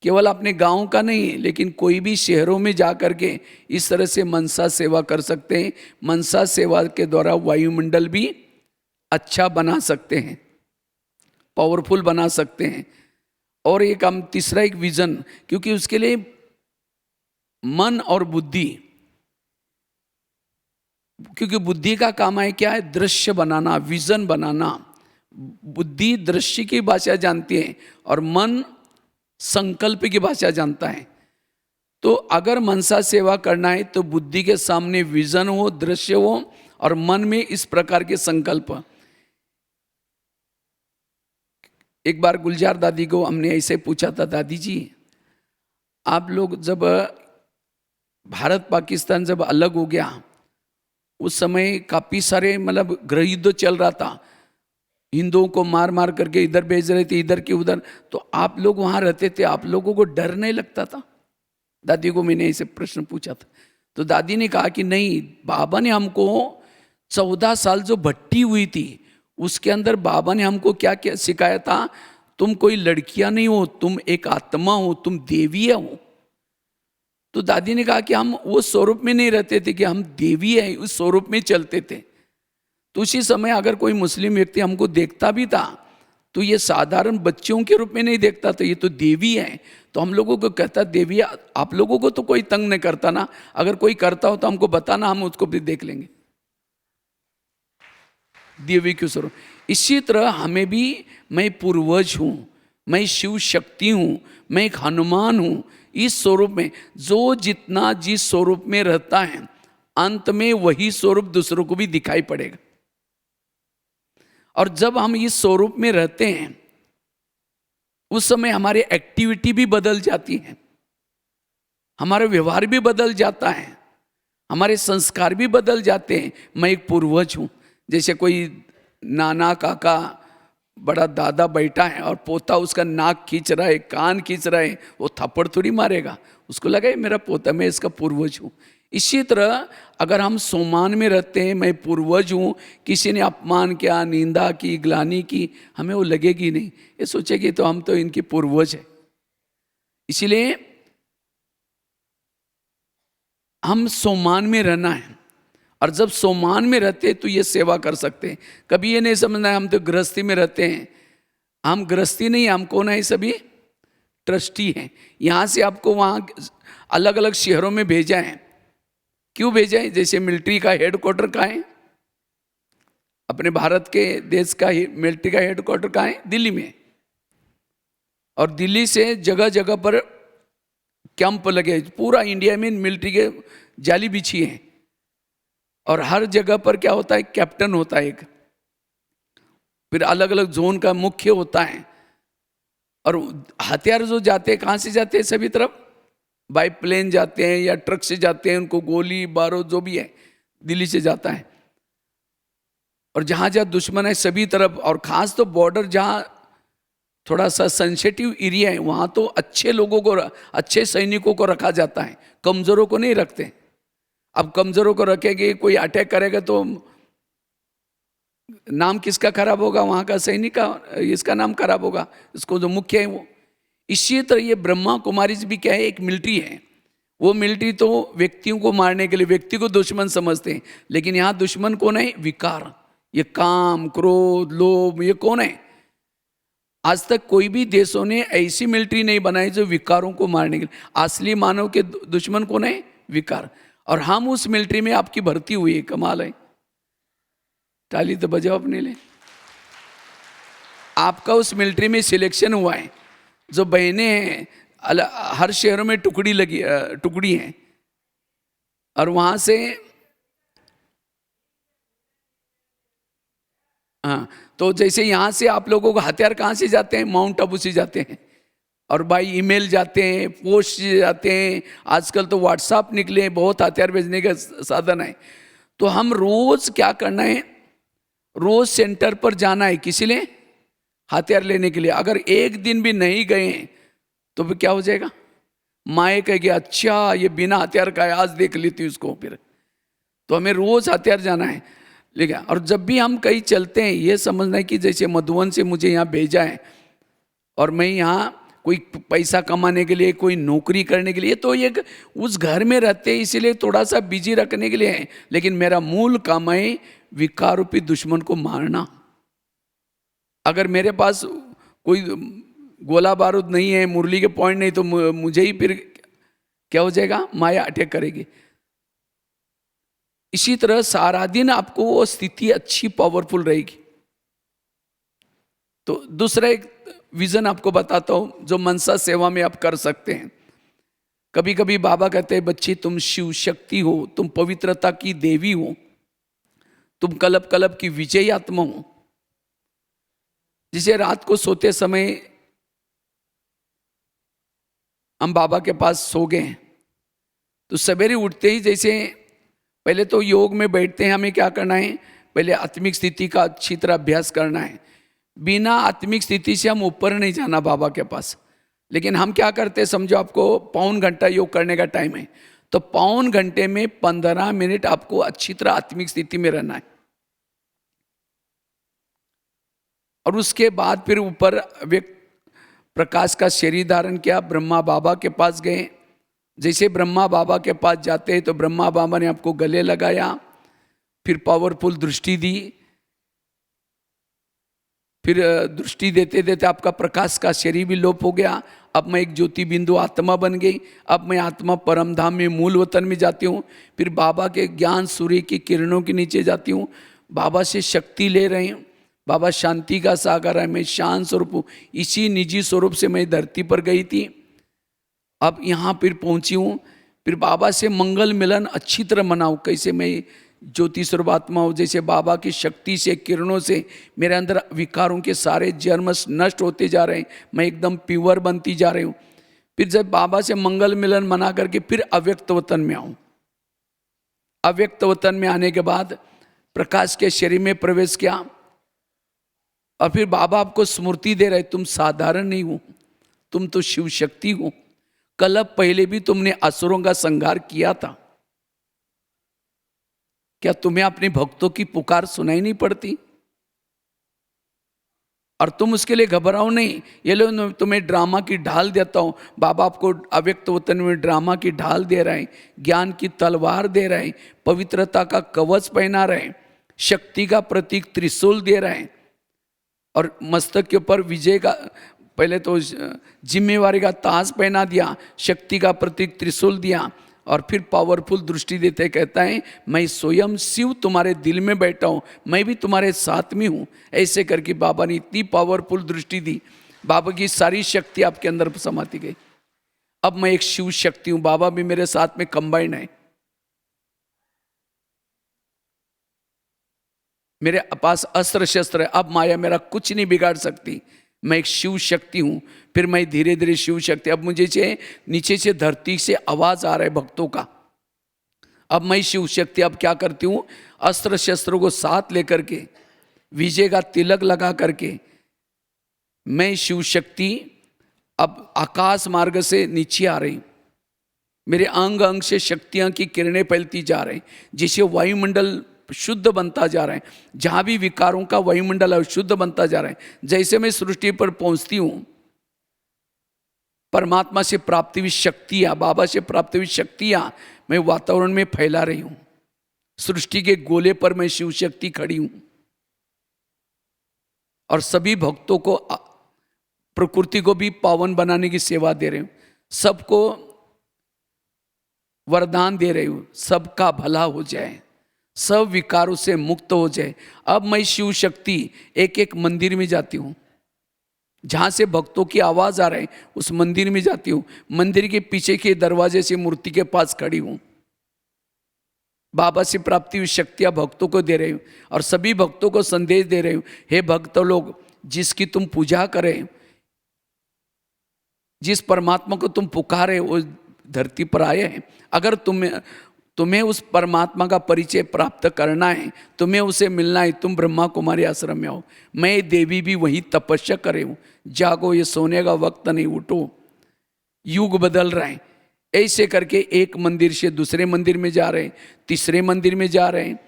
केवल अपने गांव का नहीं, लेकिन कोई भी शहरों में जा कर के इस तरह से मनसा सेवा कर सकते हैं। मनसा सेवा के द्वारा वायुमंडल भी अच्छा बना सकते हैं, पावरफुल बना सकते हैं। और एक हम तीसरा एक विजन, क्योंकि उसके लिए मन और बुद्धि, क्योंकि बुद्धि का काम है क्या है, दृश्य बनाना, विजन बनाना। बुद्धि दृश्य की भाषा जानती है और मन संकल्प की भाषा जानता है। तो अगर मनसा सेवा करना है तो बुद्धि के सामने विजन हो, दृश्य हो, और मन में इस प्रकार के संकल्प। एक बार गुलजार दादी को हमने ऐसे पूछा था, दादी जी आप लोग जब भारत पाकिस्तान जब अलग हो गया, उस समय काफ़ी सारे मतलब गृह युद्ध चल रहा था, हिंदुओं को मार मार करके इधर भेज रहे थे, इधर के उधर, तो आप लोग वहाँ रहते थे, आप लोगों को डर नहीं लगता था? दादी को मैंने ऐसे प्रश्न पूछा था, तो दादी ने कहा कि नहीं, बाबा ने हमको 14 साल जो भट्टी हुई थी उसके अंदर बाबा ने हमको क्या क्या सिखाया था, तुम कोई लड़कियां नहीं हो, तुम एक आत्मा हो, तुम देवी हो। तो दादी ने कहा कि हम वो स्वरूप में नहीं रहते थे कि हम देवी है, उस स्वरूप में चलते थे। तो उसी समय अगर कोई मुस्लिम व्यक्ति हमको देखता भी था तो ये साधारण बच्चों के रूप में नहीं देखता था, ये तो देवी है। तो हम लोगों को कहता, देवी आप लोगों को तो कोई तंग नहीं करता ना, अगर कोई करता हो तो हमको बताना, हम उसको भी देख लेंगे, देवी के स्वरूप। इसी तरह हमें भी, मैं पूर्वज हूँ, मैं शिव शक्ति हूँ, मैं एक हनुमान हूँ, इस स्वरूप में जो जितना जिस स्वरूप में रहता है, अंत में वही स्वरूप दूसरों को भी दिखाई पड़ेगा। और जब हम इस स्वरूप में रहते हैं उस समय हमारी एक्टिविटी भी बदल जाती है, हमारा व्यवहार भी बदल जाता है, हमारे संस्कार भी बदल जाते हैं। मैं एक पूर्वज हूँ। जैसे कोई नाना काका बड़ा दादा बैठा है और पोता उसका नाक खींच रहा है, कान खींच रहा है, वो थप्पड़ थोड़ी मारेगा, उसको लगा ये मेरा पोता, मैं इसका पूर्वज हूँ। इसी तरह अगर हम सम्मान में रहते हैं, मैं पूर्वज हूँ, किसी ने अपमान किया, निंदा की, ग्लानि की, हमें वो लगेगी नहीं, ये सोचेगी तो हम तो इनके पूर्वज हैं। इसीलिए हम सम्मान में रहना है, और जब सम्मान में रहते हैं तो ये सेवा कर सकते हैं। कभी ये नहीं समझना है हम तो गृहस्थी में रहते हैं। हम गृहस्थी नहीं, हम कौन है, सभी ट्रस्टी हैं। यहाँ से आपको वहाँ अलग अलग शहरों में भेजा है। क्यों भेजा है? जैसे मिलिट्री का हेडक्वार्टर कहाँ है, अपने भारत के देश का मिलिट्री का हेडक्वार्टर कहाँ है, दिल्ली में। और दिल्ली से जगह जगह पर कैंप लगे, पूरा इंडिया में मिलिट्री के जाली बिछी है। और हर जगह पर क्या होता है, कैप्टन होता है एक, फिर अलग अलग जोन का मुख्य होता है। और हथियार जो जाते हैं कहाँ से जाते हैं, सभी तरफ बाई प्लेन जाते हैं या ट्रक से जाते हैं, उनको गोली बारूद जो भी है दिल्ली से जाता है। और जहाँ जहाँ दुश्मन है सभी तरफ, और खास तो बॉर्डर जहाँ थोड़ा सा सेंसिटिव एरिया है वहाँ तो अच्छे लोगों को, अच्छे सैनिकों को रखा जाता है, कमजोरों को नहीं रखते। अब कमजोरों को रखेंगे, कोई अटैक करेगा तो नाम किसका खराब होगा, वहाँ का सैनिक का, इसका नाम खराब होगा, इसको जो मुख्य है वो। इसी तरह ये ब्रह्मा कुमारी भी क्या है, एक मिलिट्री है। वो मिलिट्री तो व्यक्तियों को मारने के लिए व्यक्ति को दुश्मन समझते हैं, लेकिन यहाँ दुश्मन कौन है, विकार, ये काम, क्रोध, लोभ, ये कौन है? आज तक कोई भी देशों ने ऐसी मिलिट्री नहीं बनाई जो विकारों को मारने के लिए। असली मानव के दुश्मन कौन है? विकार। और हम उस मिलिट्री में आपकी भर्ती हुई है, कमाल है। ताली तो बजाओ अपने लिए। आपका उस मिलिट्री में सिलेक्शन हुआ है। जो बहनें हैं, हर शहरों में टुकड़ी हैं, और वहां से, हाँ, तो जैसे यहाँ से आप लोगों को हथियार कहाँ से जाते हैं? माउंट आबू से जाते हैं, और बाई ईमेल जाते हैं, पोस्ट से जाते हैं। आजकल तो व्हाट्सएप निकले, बहुत हथियार भेजने का साधन है। तो हम रोज क्या करना है? रोज सेंटर पर जाना है, किसी लिए? हथियार लेने के लिए। अगर एक दिन भी नहीं गए तो फिर क्या हो जाएगा? माए कहेगी अच्छा ये बिना हथियार का है, आज देख लेती उसको। फिर तो हमें रोज हथियार जाना है, लेकिन और जब भी हम कहीं चलते हैं, ये समझना है कि जैसे मधुबन से मुझे यहाँ भेजा है और मैं यहाँ कोई पैसा कमाने के लिए, कोई नौकरी करने के लिए, तो ये उस घर में रहते हैं, इसीलिए थोड़ा सा बिजी रखने के लिए है। लेकिन मेरा मूल काम है विकार रूपी दुश्मन को मारना। अगर मेरे पास कोई गोला बारूद नहीं है, मुरली के पॉइंट नहीं, तो मुझे ही फिर क्या हो जाएगा? माया अटैक करेगी। इसी तरह सारा दिन आपको वो स्थिति अच्छी पावरफुल रहेगी। तो दूसरा एक विजन आपको बताता हूं जो मनसा सेवा में आप कर सकते हैं। कभी कभी बाबा कहते हैं बच्ची तुम शिव शक्ति हो, तुम पवित्रता की देवी हो, तुम कलप कलप की विजयी आत्मा हो। जिसे रात को सोते समय हम बाबा के पास सो गए, तो सवेरे उठते ही जैसे पहले तो योग में बैठते हैं, हमें क्या करना है? पहले आत्मिक स्थिति का अच्छी तरह अभ्यास करना है। बिना आत्मिक स्थिति से हम ऊपर नहीं जाना बाबा के पास। लेकिन हम क्या करते हैं समझो, आपको पौन घंटा योग करने का टाइम है, तो पौन घंटे में 15 मिनट आपको अच्छी तरह आत्मिक स्थिति में रहना है। और उसके बाद फिर ऊपर व्यक्त प्रकाश का शरीर धारण किया, ब्रह्मा बाबा के पास गए। जैसे ब्रह्मा बाबा के पास जाते हैं तो ब्रह्मा बाबा ने आपको गले लगाया, फिर पावरफुल दृष्टि दी। फिर दृष्टि देते देते आपका प्रकाश का शरीर भी लोप हो गया। अब मैं एक ज्योति बिंदु आत्मा बन गई। अब मैं आत्मा परम धाम में मूल वतन में जाती हूँ। फिर बाबा के ज्ञान सूर्य की किरणों के नीचे जाती हूँ। बाबा से शक्ति ले रहे हैं। बाबा शांति का सागर है, मैं शांत स्वरूप हूँ। इसी निजी स्वरूप से मैं धरती पर गई थी, अब यहाँ फिर पहुँची हूँ। फिर बाबा से मंगल मिलन अच्छी तरह मनाऊँ। कैसे? मैं ज्योति स्वरूप आत्मा हूँ। जैसे बाबा की शक्ति से, किरणों से मेरे अंदर विकारों के सारे जन्म नष्ट होते जा रहे हैं, मैं एकदम प्योर बनती जा रही हूँ। फिर जब बाबा से मंगल मिलन मना करके फिर अव्यक्त वतन में आऊँ। अव्यक्त वतन में आने के बाद प्रकाश के शरीर में प्रवेश किया, और फिर बाबा आपको स्मृति दे रहे, तुम साधारण नहीं हो, तुम तो शिव शक्ति हो। कल पहले भी तुमने असुरों का संहार किया था। क्या तुम्हें अपने भक्तों की पुकार सुनाई नहीं पड़ती? और तुम उसके लिए घबराओ नहीं। ये लो तुम्हें ड्रामा की ढाल देता हूं। बाबा आपको अव्यक्त वतन में ड्रामा की ढाल दे रहे हैं, ज्ञान की तलवार दे रहे हैं, पवित्रता का कवच पहना रहे हैं, शक्ति का प्रतीक त्रिशूल दे रहे हैं, और मस्तक के ऊपर विजय का, पहले तो जिम्मेवारी का ताज पहना दिया, शक्ति का प्रतीक त्रिशूल दिया, और फिर पावरफुल दृष्टि देते कहता है मैं स्वयं शिव तुम्हारे दिल में बैठा हूँ, मैं भी तुम्हारे साथ में हूँ। ऐसे करके बाबा ने इतनी पावरफुल दृष्टि दी, बाबा की सारी शक्ति आपके अंदर समाती गई। अब मैं एक शिव शक्ति हूँ, बाबा भी मेरे साथ में कंबाइंड है। मेरे पास अस्त्र शस्त्र है, अब माया मेरा कुछ नहीं बिगाड़ सकती। मैं एक शिव शक्ति हूँ। फिर मैं धीरे धीरे शिव शक्ति, अब मुझे से नीचे से धरती से आवाज आ रहा है भक्तों का। अब मैं शिव शक्ति अब क्या करती हूँ, अस्त्र शस्त्रों को साथ लेकर के, विजय का तिलक लगा करके, मैं शिव शक्ति अब आकाश मार्ग से नीचे आ रही। मेरे अंग अंग से शक्तियाँ की किरणें फैलती जा रही, जिससे वायुमंडल शुद्ध बनता जा रहा है। जहां भी विकारों का वायुमंडल शुद्ध बनता जा रहा है। जैसे मैं सृष्टि पर पहुंचती हूं, परमात्मा से प्राप्ति हुई शक्तियां, बाबा से प्राप्ति हुई शक्तियां मैं वातावरण में फैला रही हूं। सृष्टि के गोले पर मैं शिव शक्ति खड़ी हूं। और सभी भक्तों को प्रकृति को भी पावन बनाने की सेवा दे रहे हूँ, सबको वरदान दे रही हूँ, सबका भला हो जाए, सब विकारों से मुक्त हो जाए। अब मैं शिव शक्ति एक एक मंदिर में जाती हूँ, जहाँ से भक्तों की आवाज़ आ रही है उस मंदिर में जाती हूँ, मंदिर के पीछे के दरवाजे से मूर्ति के पास खड़ी हूँ, बाबा से प्राप्ति हुई शक्तियाँ भक्तों को दे रही हूँ और सभी भक्तों को संदेश दे रही हूँ, हे भक्त लोग, जिसकी तुम पूजा करें, जिस परमात्मा को तुम पुकारे वो धरती पर आए हैं। अगर तुम्हें उस परमात्मा का परिचय प्राप्त करना है, तुम्हें उसे मिलना है, तुम ब्रह्मा कुमारी आश्रम में आओ, मैं देवी भी वही तपस्या करे हूँ, जागो, ये सोने का वक्त नहीं, उठो, युग बदल रहे हैं। ऐसे करके एक मंदिर से दूसरे मंदिर में जा रहे हैं, तीसरे मंदिर में जा रहे हैं,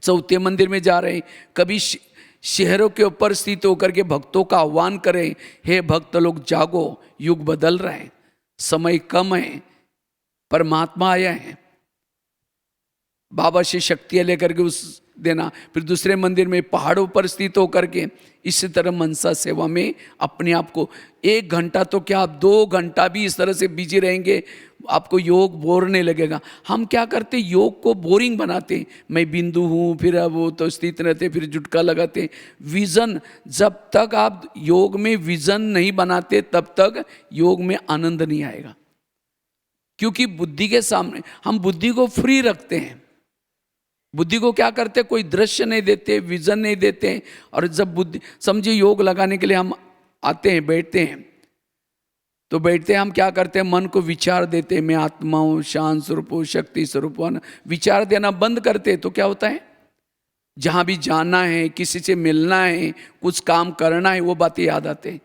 चौथे मंदिर में जा रहे हैं। कभी शहरों के ऊपर स्थित होकर के भक्तों का आह्वान करें, हे भक्त लोग जागो, युग बदल रहे हैं, समय कम है, परमात्मा आया है। बाबा से शक्तियाँ लेकर के उस देना। फिर दूसरे मंदिर में पहाड़ों पर स्थित होकर के इसी तरह मनसा सेवा में अपने आप को 1 घंटा तो क्या, आप 2 घंटा भी इस तरह से बिजी रहेंगे, आपको योग बोर नहीं लगेगा। हम क्या करते, योग को बोरिंग बनाते, मैं बिंदु हूँ, फिर अब वो तो स्थित रहते, फिर जुटका लगाते। विज़न, जब तक आप योग में विज़न नहीं बनाते तब तक योग में आनंद नहीं आएगा, क्योंकि बुद्धि के सामने हम बुद्धि को फ्री रखते हैं। बुद्धि को क्या करते, कोई दृश्य नहीं देते, विजन नहीं देते। और जब बुद्धि, समझिए योग लगाने के लिए हम आते हैं, बैठते हैं, तो बैठते हैं, हम क्या करते हैं, मन को विचार देते हैं, मैं आत्मा हूँ, शांत स्वरूप हूँ, शक्ति स्वरूप हूँ। विचार देना बंद करते तो क्या होता है, जहाँ भी जाना है, किसी से मिलना है, कुछ काम करना है, वो बातें याद आते हैं।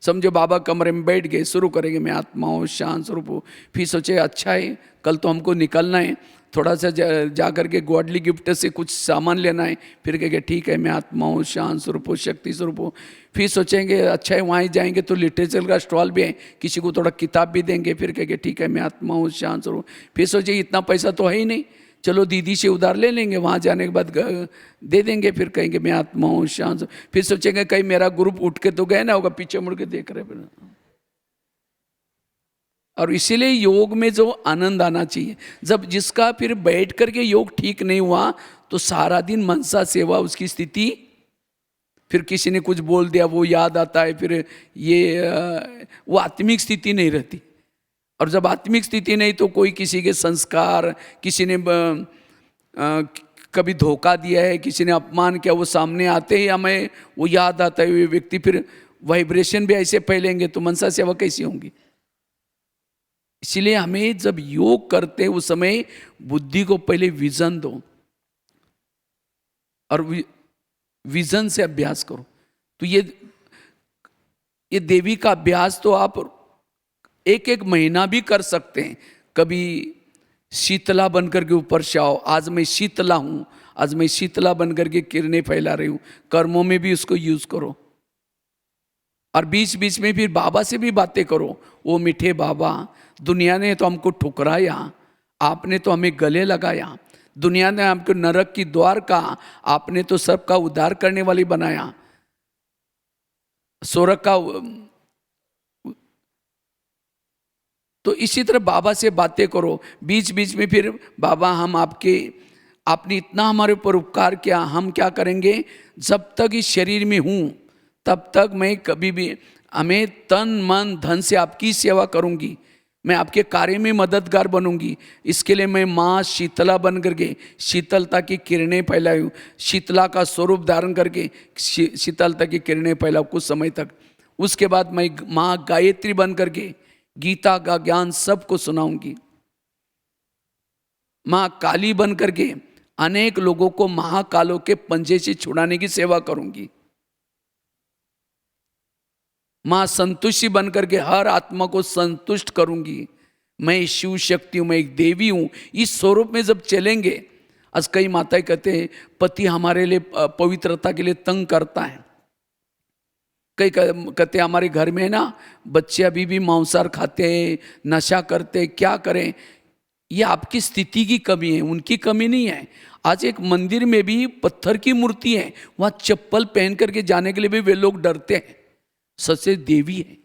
समझो बाबा कमरे में बैठ गए, शुरू करेंगे, मैं आत्मा हूँ, शांत स्वरूप हूँ। फिर सोचे अच्छा है, कल तो हमको निकलना है, थोड़ा सा जा करके गॉडली गिफ्ट से कुछ सामान लेना है। फिर कहेंगे ठीक है, मैं आत्मा हूँ, शांत स्वरूप हूँ, शक्ति स्वरूप हूँ। फिर सोचेंगे अच्छा है, वहाँ जाएंगे तो लिटरेचर का स्टॉल भी है, किसी को थोड़ा किताब भी देंगे। फिर कहेंगे ठीक है, मैं आत्मा हूँ, शांत स्वरूप। फिर सोचे इतना पैसा तो है ही नहीं, चलो दीदी से उधार ले लेंगे, वहाँ जाने के बाद दे देंगे। फिर कहेंगे मैं आत्मा हूँ, शांत। फिर सोचेंगे कहीं मेरा ग्रुप उठ के तो गए ना होगा, पीछे मुड़ के देख रहे फिर। और इसीलिए योग में जो आनंद आना चाहिए, जब जिसका फिर बैठ करके योग ठीक नहीं हुआ तो सारा दिन मनसा सेवा उसकी स्थिति, फिर किसी ने कुछ बोल दिया वो याद आता है, फिर ये वो आत्मिक स्थिति नहीं रहती। और जब आत्मिक स्थिति नहीं तो कोई किसी के संस्कार, किसी ने कभी धोखा दिया है, किसी ने अपमान किया, वो सामने आते ही हमें वो याद आता है, वो व्यक्ति फिर वाइब्रेशन भी ऐसे फैलेंगे तो मनसा सेवा कैसी होंगी। इसलिए हमें जब योग करते उस समय बुद्धि को पहले विजन दो और विजन से अभ्यास करो। तो ये देवी का अभ्यास तो आप 1-1 महीना भी कर सकते हैं। कभी शीतला बनकर के ऊपर से आओ, आज मैं शीतला हूँ, आज मैं शीतला बनकर के किरणें फैला रही हूँ, कर्मों में भी उसको यूज करो। और बीच बीच में फिर बाबा से भी बातें करो, वो मीठे बाबा, दुनिया ने तो हमको ठुकराया, आपने तो हमें गले लगाया, दुनिया ने हमको नरक की द्वार कहा, आपने तो सबका उद्धार करने वाली बनाया, स्वर्ग का। तो इसी तरह बाबा से बातें करो बीच बीच में। फिर बाबा हम आपने इतना हमारे ऊपर उपकार किया, हम क्या करेंगे, जब तक इस शरीर में हूँ तब तक मैं कभी भी हमें तन मन धन से आपकी सेवा करूँगी, मैं आपके कार्य में मददगार बनूंगी। इसके लिए मैं माँ शीतला बन करके शीतलता की किरणें फैलाई हूँ, शीतला का स्वरूप धारण करके शीतलता की किरणें फैलाऊँ कुछ समय तक। उसके बाद मैं माँ गायत्री बन करके गीता का ज्ञान सबको सुनाऊंगी। माँ काली बन करके अनेक लोगों को महाकालों के पंजे से छुड़ाने की सेवा करूंगी। माँ संतुष्टि बन करके हर आत्मा को संतुष्ट करूंगी। मैं शिव शक्ति हूँ, मैं एक देवी हूँ। इस स्वरूप में जब चलेंगे, आज कई माताएं कहते हैं पति हमारे लिए पवित्रता के लिए तंग करता है, कई कहते हैं हमारे घर में ना बच्चे अभी भी मांसाहार खाते हैं, नशा करते हैं, क्या करें। ये आपकी स्थिति की कमी है, उनकी कमी नहीं है। आज एक मंदिर में भी पत्थर की मूर्ति है, वहां चप्पल पहन करके जाने के लिए भी वे लोग डरते हैं। सच से देवी है,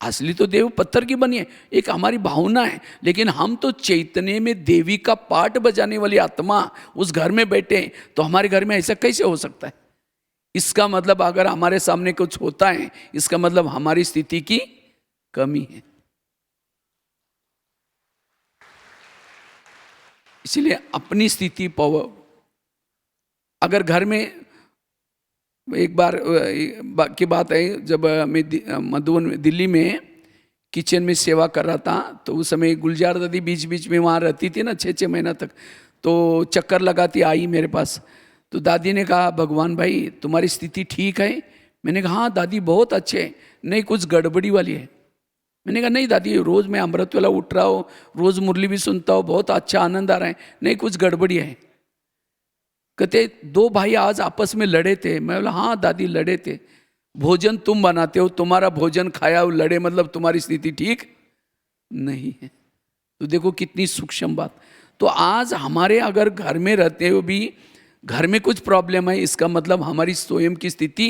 असली तो देव पत्थर की बनी है, एक हमारी भावना है। लेकिन हम तो चैतन्य में देवी का पाठ बजाने वाली आत्मा उस घर में बैठे हैं, तो हमारे घर में ऐसा कैसे हो सकता है? इसका मतलब अगर हमारे सामने कुछ होता है, इसका मतलब हमारी स्थिति की कमी है। इसलिए अपनी स्थिति पावर, अगर घर में एक बार की बात है, जब मैं मधुबन दिल्ली में किचन में सेवा कर रहा था, तो उस समय गुलजार दादी बीच बीच में वहाँ रहती थी ना 6-6 महीना तक, तो चक्कर लगाती आई मेरे पास। तो दादी ने कहा, भगवान भाई तुम्हारी स्थिति ठीक है? मैंने कहा हाँ दादी बहुत अच्छे है। नहीं कुछ गड़बड़ी वाली है। मैंने कहा नहीं दादी, रोज़ मैं अमृत वाला उठ रहा हूँ, रोज़ मुरली भी सुनता हूँ, बहुत अच्छा आनंद आ रहा है। नहीं कुछ गड़बड़ी है। कहते 2 भाई आज आपस में लड़े थे। मैं बोला हाँ दादी लड़े थे। भोजन तुम बनाते हो, तुम्हारा भोजन खाया हो, लड़े मतलब तुम्हारी स्थिति ठीक नहीं है। तो देखो कितनी सूक्ष्म बात। तो आज हमारे अगर घर में रहते हो भी घर में कुछ प्रॉब्लम है, इसका मतलब हमारी स्वयं की स्थिति।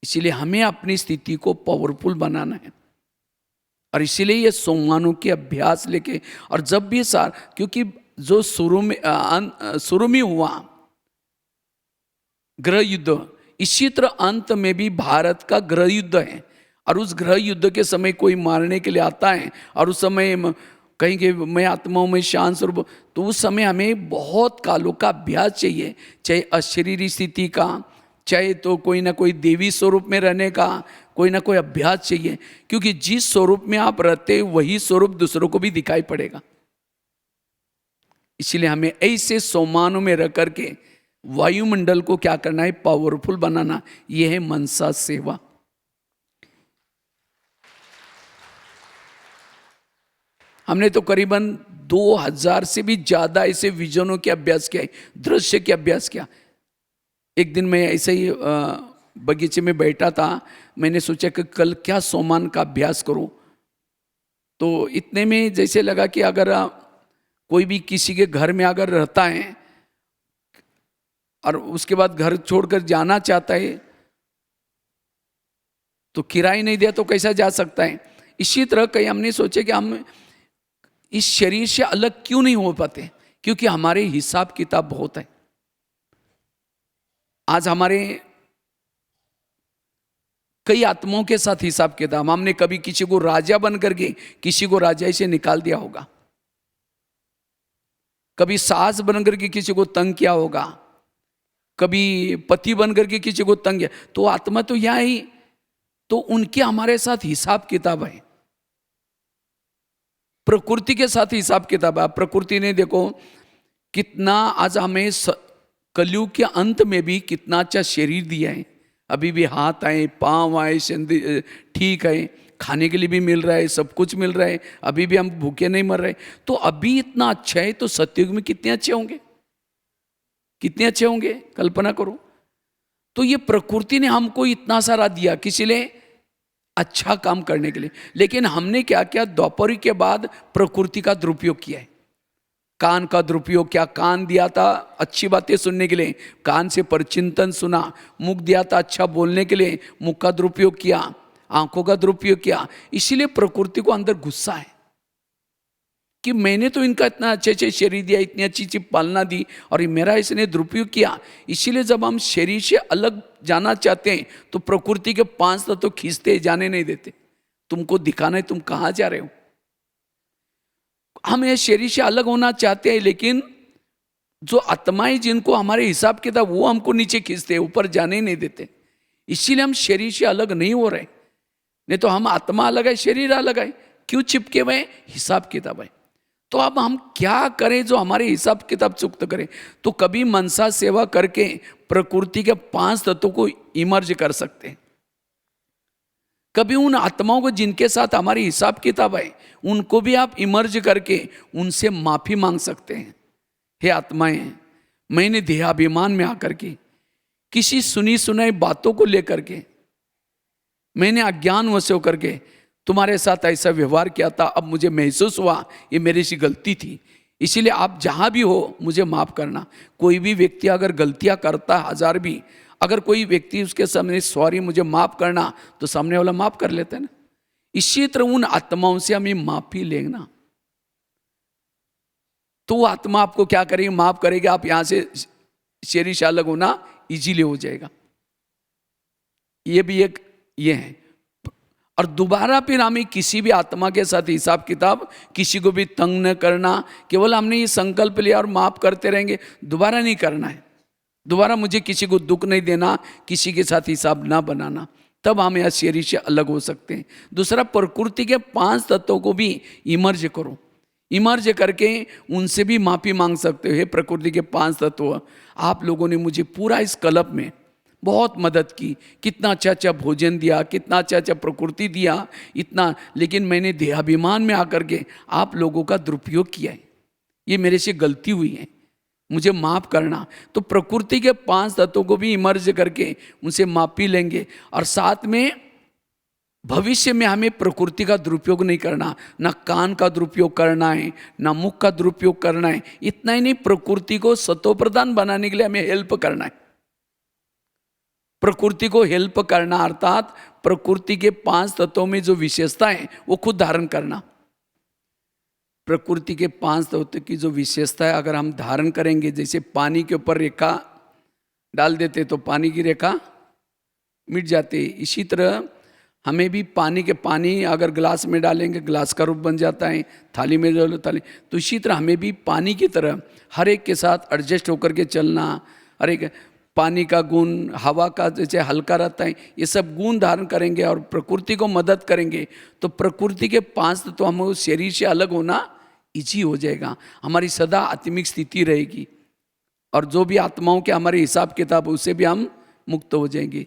इसीलिए हमें अपनी स्थिति को पावरफुल बनाना है, और इसीलिए ये सोमवारों के अभ्यास लेके, और जब भी सार, क्योंकि जो शुरू में हुआ गृह युद्ध, इसी तरह अंत में भी भारत का गृह युद्ध है। और उस गृह युद्ध के समय कोई मारने के लिए आता है, और उस समय कहेंगे मैं आत्माओं में शांत स्वरूप, तो उस समय हमें बहुत कालों का अभ्यास चाहिए, चाहे अशरीरी स्थिति का, चाहे तो कोई ना कोई देवी स्वरूप में रहने का, कोई ना कोई अभ्यास चाहिए। क्योंकि जिस स्वरूप में आप रहते वही स्वरूप दूसरों को भी दिखाई पड़ेगा। इसलिए हमें ऐसे सोमानों में रह करके वायुमंडल को क्या करना है, पावरफुल बनाना। यह है मनसा सेवा। हमने तो करीबन 2000 से भी ज्यादा ऐसे विजनों के अभ्यास किया, दृश्य के अभ्यास किया। एक दिन मैं ऐसे ही बगीचे में बैठा था, मैंने सोचा कि कल क्या सोमान का अभ्यास करूं। तो इतने में जैसे लगा कि अगर कोई भी किसी के घर में अगर रहता है और उसके बाद घर छोड़कर जाना चाहता है, तो किराया नहीं दिया तो कैसा जा सकता है। इसी तरह कहीं हमने सोचे कि हम इस शरीर से अलग क्यों नहीं हो पाते, क्योंकि हमारे हिसाब किताब बहुत है। आज हमारे कई आत्माओं के साथ हिसाब किताब, हमने कभी किसी को राजा बन करके किसी को राजा से निकाल दिया होगा, कभी सास बन करके किसी को तंग किया होगा, कभी पति बन करके किसी को तंग किया। तो आत्मा तो यह ही, तो उनके हमारे साथ हिसाब किताब है। प्रकृति के साथ हिसाब किताब है। प्रकृति ने देखो कितना आज हमें कलयुग के अंत में भी कितना अच्छा शरीर दिया है। अभी भी हाथ आए, पांव आए, ठीक है, खाने के लिए भी मिल रहा है, सब कुछ मिल रहा है, अभी भी हम भूखे नहीं मर रहे। तो अभी इतना अच्छा है, तो सतयुग में कितने अच्छे होंगे, कितने अच्छे होंगे, कल्पना करो। तो ये प्रकृति ने हमको इतना सारा दिया किसी लिए, अच्छा काम करने के लिए। लेकिन हमने क्या किया, द्वापर के बाद प्रकृति का दुरुपयोग किया है। कान का दुरुपयोग किया, कान दिया था अच्छी बातें सुनने के लिए, कान से परचिंतन सुना। मुख दिया था अच्छा बोलने के लिए, मुख का दुरुपयोग किया। आंखों का दुरुपयोग किया। इसीलिए प्रकृति को अंदर गुस्सा है कि मैंने तो इनका इतना अच्छे अच्छे शरीर दिया, इतनी अच्छी अच्छी पालना दी, और मेरा इसने दुरुपयोग किया। इसीलिए जब हम शरीर से अलग जाना चाहते हैं तो प्रकृति के 5 तत्व खींचते, जाने नहीं देते। तुमको दिखाना है तुम कहाँ जा रहे हो। हम ये शरीर से अलग होना चाहते हैं, लेकिन जो आत्माएं जिनको हमारे हिसाब किताब, वो हमको नीचे खींचते, ऊपर जाने नहीं देते। इसीलिए हम शरीर से अलग नहीं हो रहे। नहीं तो हम आत्मा अलग है, शरीर अलग है, क्यों चिपके हुए? हिसाब किताब है। तो अब हम क्या करें जो हमारे हिसाब किताब चुक्त करें? तो कभी मनसा सेवा करके प्रकृति के 5 तत्वों को इमर्ज कर सकते हैं। कभी उन आत्माओं को जिनके साथ हमारी हिसाब किताब है, उनको भी आप इमर्ज करके उनसे माफी मांग सकते हैं। हे आत्माएं, मैंने देहाभिमान में आकर के किसी सुनी सुनाई बातों को लेकर के मैंने अज्ञान वश होकर के तुम्हारे साथ ऐसा व्यवहार किया था। अब मुझे महसूस हुआ ये मेरी सी गलती थी, इसीलिए आप जहाँ भी हो मुझे माफ़ करना। कोई भी व्यक्ति अगर गलतियाँ करता है 1000 भी, अगर कोई व्यक्ति उसके सामने सॉरी मुझे माफ़ करना, तो सामने वाला माफ़ कर लेते हैं ना। इसी तरह उन आत्माओं से हमें माफ़ी लेना, तो वो आत्मा आपको क्या करेगी, माफ़ करेगी, आप यहाँ से शरीर से अलग होना इजीली हो जाएगा। ये भी एक ये है। और दोबारा फिर हमें किसी भी आत्मा के साथ हिसाब किताब, किसी को भी तंग न करना। केवल हमने ये संकल्प लिया और माफ़ करते रहेंगे, दोबारा नहीं करना है। दोबारा मुझे किसी को दुख नहीं देना, किसी के साथ हिसाब ना बनाना, तब हम यह शरीर से अलग हो सकते हैं। दूसरा, प्रकृति के 5 तत्वों को भी इमर्ज करो। इमर्ज करके उनसे भी माफ़ी मांग सकते हो। हे प्रकृति के 5 तत्व, आप लोगों ने मुझे पूरा इस कल्प में बहुत मदद की, कितना अच्छा अच्छा भोजन दिया, कितना अच्छा अच्छा प्रकृति दिया, इतना, लेकिन मैंने देहाभिमान में आकर के आप लोगों का दुरुपयोग किया है, ये मेरे से गलती हुई है, मुझे माफ़ करना। तो प्रकृति के 5 तत्वों को भी इमर्ज करके उनसे माफ़ी लेंगे। और साथ में भविष्य में हमें प्रकृति का दुरुपयोग नहीं करना, ना कान का दुरुपयोग करना है, ना मुख का दुरुपयोग करना है। इतना ही नहीं, प्रकृति को सतोप्रधान बनाने के लिए हमें हेल्प करना है। प्रकृति को हेल्प करना अर्थात प्रकृति के 5 तत्वों में जो विशेषता है वो खुद धारण करना। प्रकृति के 5 तत्व की जो विशेषता है अगर हम धारण करेंगे, जैसे पानी के ऊपर रेखा डाल देते तो पानी की रेखा मिट जाती है, इसी तरह हमें भी पानी अगर गिलास में डालेंगे गिलास का रूप बन जाता है, थाली में डालो थाली। तो इसी तरह हमें भी पानी की तरह हर एक के साथ एडजस्ट होकर के चलना। हर एक पानी का गुण, हवा का जैसे हल्का रहता है, ये सब गुण धारण करेंगे और प्रकृति को मदद करेंगे, तो प्रकृति के 5 तत्व हम उस शरीर से अलग होना इजी हो जाएगा। हमारी सदा आत्मिक स्थिति रहेगी और जो भी आत्माओं के हमारे हिसाब किताब उससे भी हम मुक्त हो जाएंगे।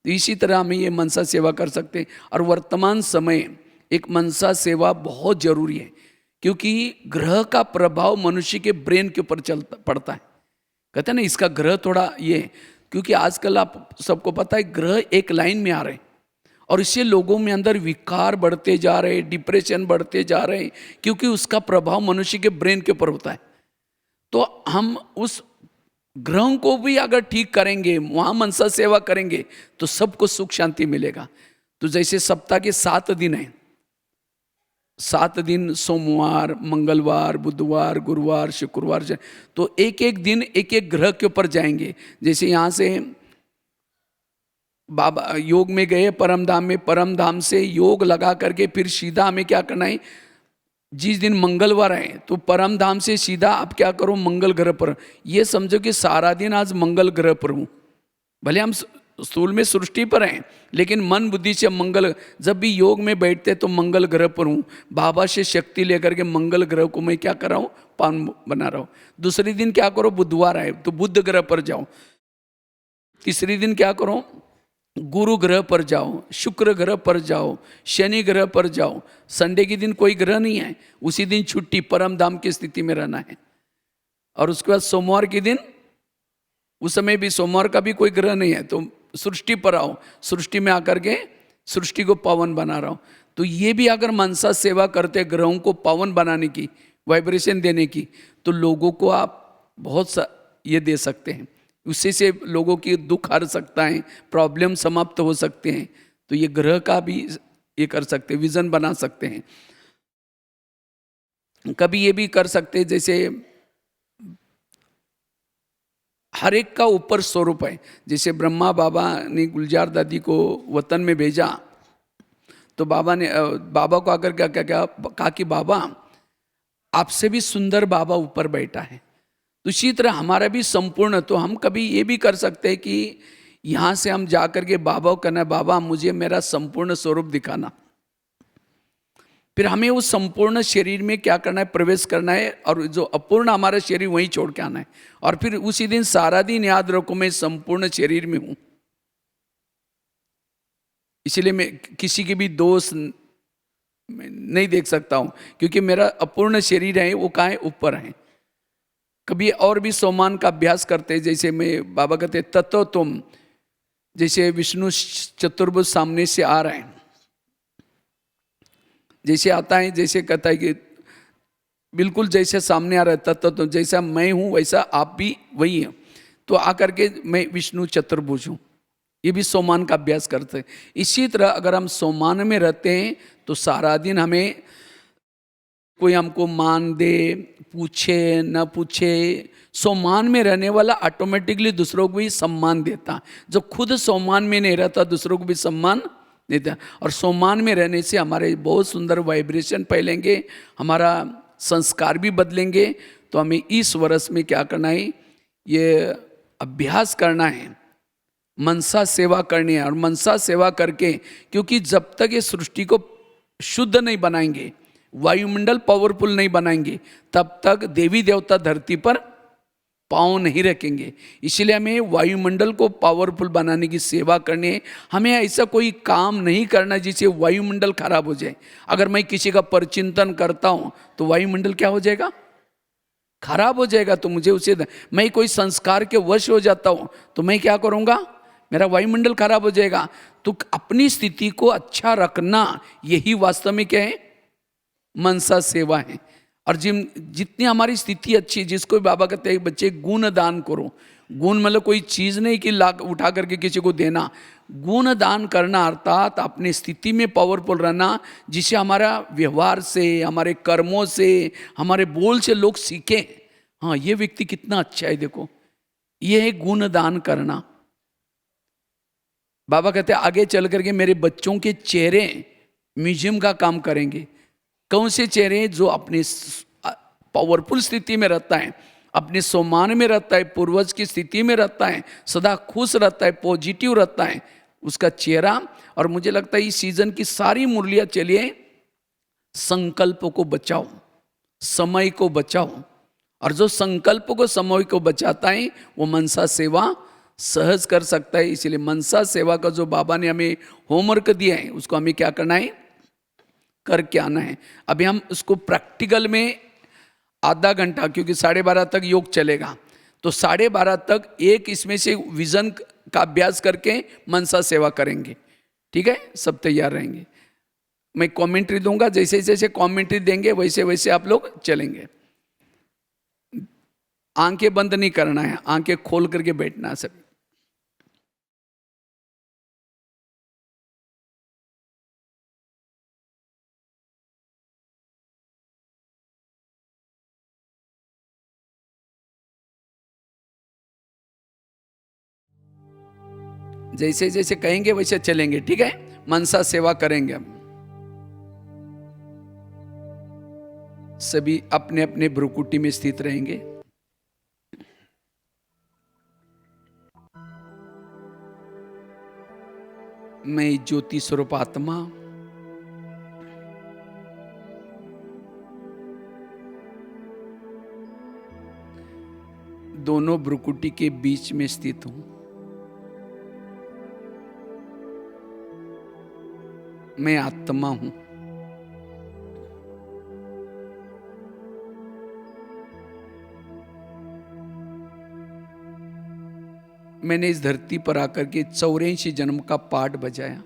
तो इसी तरह हम ये मनसा सेवा कर सकते हैं। और वर्तमान समय एक मनसा सेवा बहुत जरूरी है, क्योंकि ग्रह का प्रभाव मनुष्य के ब्रेन के ऊपर पड़ता है। कहते हैं ना, इसका ग्रह थोड़ा ये, क्योंकि आजकल आप सबको पता है ग्रह एक लाइन में आ रहे हैं और इससे लोगों में अंदर विकार बढ़ते जा रहे, डिप्रेशन बढ़ते जा रहे, क्योंकि उसका प्रभाव मनुष्य के ब्रेन के ऊपर होता है। तो हम उस ग्रहों को भी अगर ठीक करेंगे, वहाँ मनसा सेवा करेंगे, तो सबको सुख शांति मिलेगा। तो जैसे सप्ताह के 7 दिन हैं, 7 दिन सोमवार, मंगलवार, बुधवार, गुरुवार, शुक्रवार, तो एक एक दिन एक एक ग्रह के ऊपर जाएंगे। जैसे यहाँ से बाबा योग में गए परम धाम में, परम धाम से योग लगा करके फिर सीधा हमें क्या करना है, जिस दिन मंगलवार है तो परम धाम से सीधा आप क्या करो, मंगल ग्रह पर। ये समझो कि सारा दिन आज मंगल ग्रह पर हूँ। भले हम स्थूल में सृष्टि पर हैं, लेकिन मन बुद्धि से मंगल, जब भी योग में बैठते तो मंगल ग्रह पर हूँ। बाबा से शक्ति लेकर के मंगल ग्रह को मैं क्या कर रहा हूँ, पावन बना रहा हूँ। दूसरे दिन क्या करो, बुधवार है तो बुध ग्रह पर जाओ। तीसरे दिन क्या करो, गुरु ग्रह पर जाओ, शुक्र ग्रह पर जाओ, शनि ग्रह पर जाओ। संडे के दिन कोई ग्रह नहीं है, उसी दिन छुट्टी, परम धाम की स्थिति में रहना है। और उसके बाद सोमवार के दिन, उस समय भी सोमवार का भी कोई ग्रह नहीं है, तो सृष्टि पर आओ, सृष्टि में आकर के सृष्टि को पावन बना रहा हूँ। तो ये भी अगर मनसा सेवा करते ग्रहों को पावन बनाने की, वाइब्रेशन देने की, तो लोगों को आप बहुत सा ये दे सकते हैं। उससे से लोगों की दुख हर सकता है, प्रॉब्लम समाप्त हो सकते हैं। तो ये ग्रह का भी ये कर सकते हैं, विजन बना सकते हैं। कभी ये भी कर सकते हैं, जैसे हर एक का ऊपर स्वरूप है। जैसे ब्रह्मा बाबा ने गुलजार दादी को वतन में भेजा, तो बाबा को आकर क्या क्या क्या कहा कि बाबा आपसे भी सुंदर बाबा ऊपर बैठा है। तो इसी तरह हमारा भी संपूर्ण, तो हम कभी ये भी कर सकते हैं कि यहाँ से हम जा कर के बाबा को कहना, बाबा मुझे मेरा संपूर्ण स्वरूप दिखाना। फिर हमें उस संपूर्ण शरीर में क्या करना है, प्रवेश करना है, और जो अपूर्ण हमारा शरीर वहीं छोड़ के आना है। और फिर उसी दिन सारा दिन याद रखो मैं संपूर्ण शरीर में हूँ। इसलिए मैं किसी की भी दोष नहीं देख सकता हूँ, क्योंकि मेरा अपूर्ण शरीर है वो कहाँ है, ऊपर है। कभी और भी सोमान का अभ्यास करते, जैसे मैं बाबा कहते तत्व तुम, जैसे विष्णु चतुर्भुज सामने से आ रहे हैं, जैसे आता है, जैसे कहता है कि बिल्कुल जैसे सामने आ रहा है, तो जैसा मैं हूँ वैसा आप भी वही हैं। तो आकर के मैं विष्णु चतुर्भुज हूँ, ये भी सोमान का अभ्यास करते हैं। इसी तरह अगर हम सोमान में रहते हैं तो सारा दिन हमें कोई हमको मान दे, पूछे न पूछे, सोमान में रहने वाला ऑटोमेटिकली दूसरों को भी सम्मान देता। जो खुद सोमान में नहीं रहता दूसरों को भी सम्मान देता। और सोमान में रहने से हमारे बहुत सुंदर वाइब्रेशन फैलेंगे, हमारा संस्कार भी बदलेंगे। तो हमें इस वर्ष में क्या करना है, ये अभ्यास करना है, मनसा सेवा करनी है। और मनसा सेवा करके, क्योंकि जब तक ये सृष्टि को शुद्ध नहीं बनाएंगे, वायुमंडल पावरफुल नहीं बनाएंगे, तब तक देवी देवता धरती पर पाँव नहीं रखेंगे। इसलिए हमें वायुमंडल को पावरफुल बनाने की सेवा करनी है। हमें ऐसा कोई काम नहीं करना जिससे वायुमंडल खराब हो जाए। अगर मैं किसी का परचिंतन करता हूँ तो वायुमंडल क्या हो जाएगा, खराब हो जाएगा। तो मुझे उसे, मैं कोई संस्कार के वश हो जाता हूँ तो मैं क्या करूँगा, मेरा वायुमंडल खराब हो जाएगा। तो अपनी स्थिति को अच्छा रखना, यही वास्तव में क्या है, मनसा सेवा है। और जितनी हमारी स्थिति अच्छी, जिसको बाबा कहते हैं बच्चे गुण दान करो। गुण मतलब कोई चीज़ नहीं कि ला उठा करके किसी को देना, गुण दान करना अर्थात अपनी स्थिति में पावरफुल रहना, जिससे हमारा व्यवहार से, हमारे कर्मों से, हमारे बोल से लोग सीखें, हाँ ये व्यक्ति कितना अच्छा है, देखो ये है गुण दान करना। बाबा कहते हैं आगे चल करके मेरे बच्चों के चेहरे म्यूजियम का काम करेंगे। कौन से चेहरे, जो अपनी पावरफुल स्थिति में रहता है, अपने सम्मान में रहता है, पूर्वज की स्थिति में रहता है, सदा खुश रहता है, पॉजिटिव रहता है, उसका चेहरा। और मुझे लगता है इस सीजन की सारी मुरलियाँ चलिए, संकल्प को बचाओ, समय को बचाओ। और जो संकल्प को, समय को बचाता है वो मनसा सेवा सहज कर सकता है। इसलिए मनसा सेवा का जो बाबा ने हमें होमवर्क दिया है, उसको हमें क्या करना है, करके आना है। अभी हम उसको प्रैक्टिकल में आधा घंटा, क्योंकि 12:30 तक योग चलेगा, तो 12:30 तक एक इसमें से विजन का अभ्यास करके मनसा सेवा करेंगे। ठीक है, सब तैयार रहेंगे। मैं कमेंट्री दूंगा, जैसे जैसे कमेंट्री देंगे वैसे वैसे आप लोग चलेंगे। आंखें बंद नहीं करना है, आंखें खोल करके बैठना है सभी। जैसे जैसे कहेंगे वैसे चलेंगे, ठीक है। मनसा सेवा करेंगे हम सभी, अपने अपने भ्रुकुटी में स्थित रहेंगे। मैं ज्योति स्वरूप आत्मा दोनों भ्रुकुटी के बीच में स्थित हूं। मैं आत्मा हूं। मैंने इस धरती पर आकर के 84 जन्म का पाठ बजाया।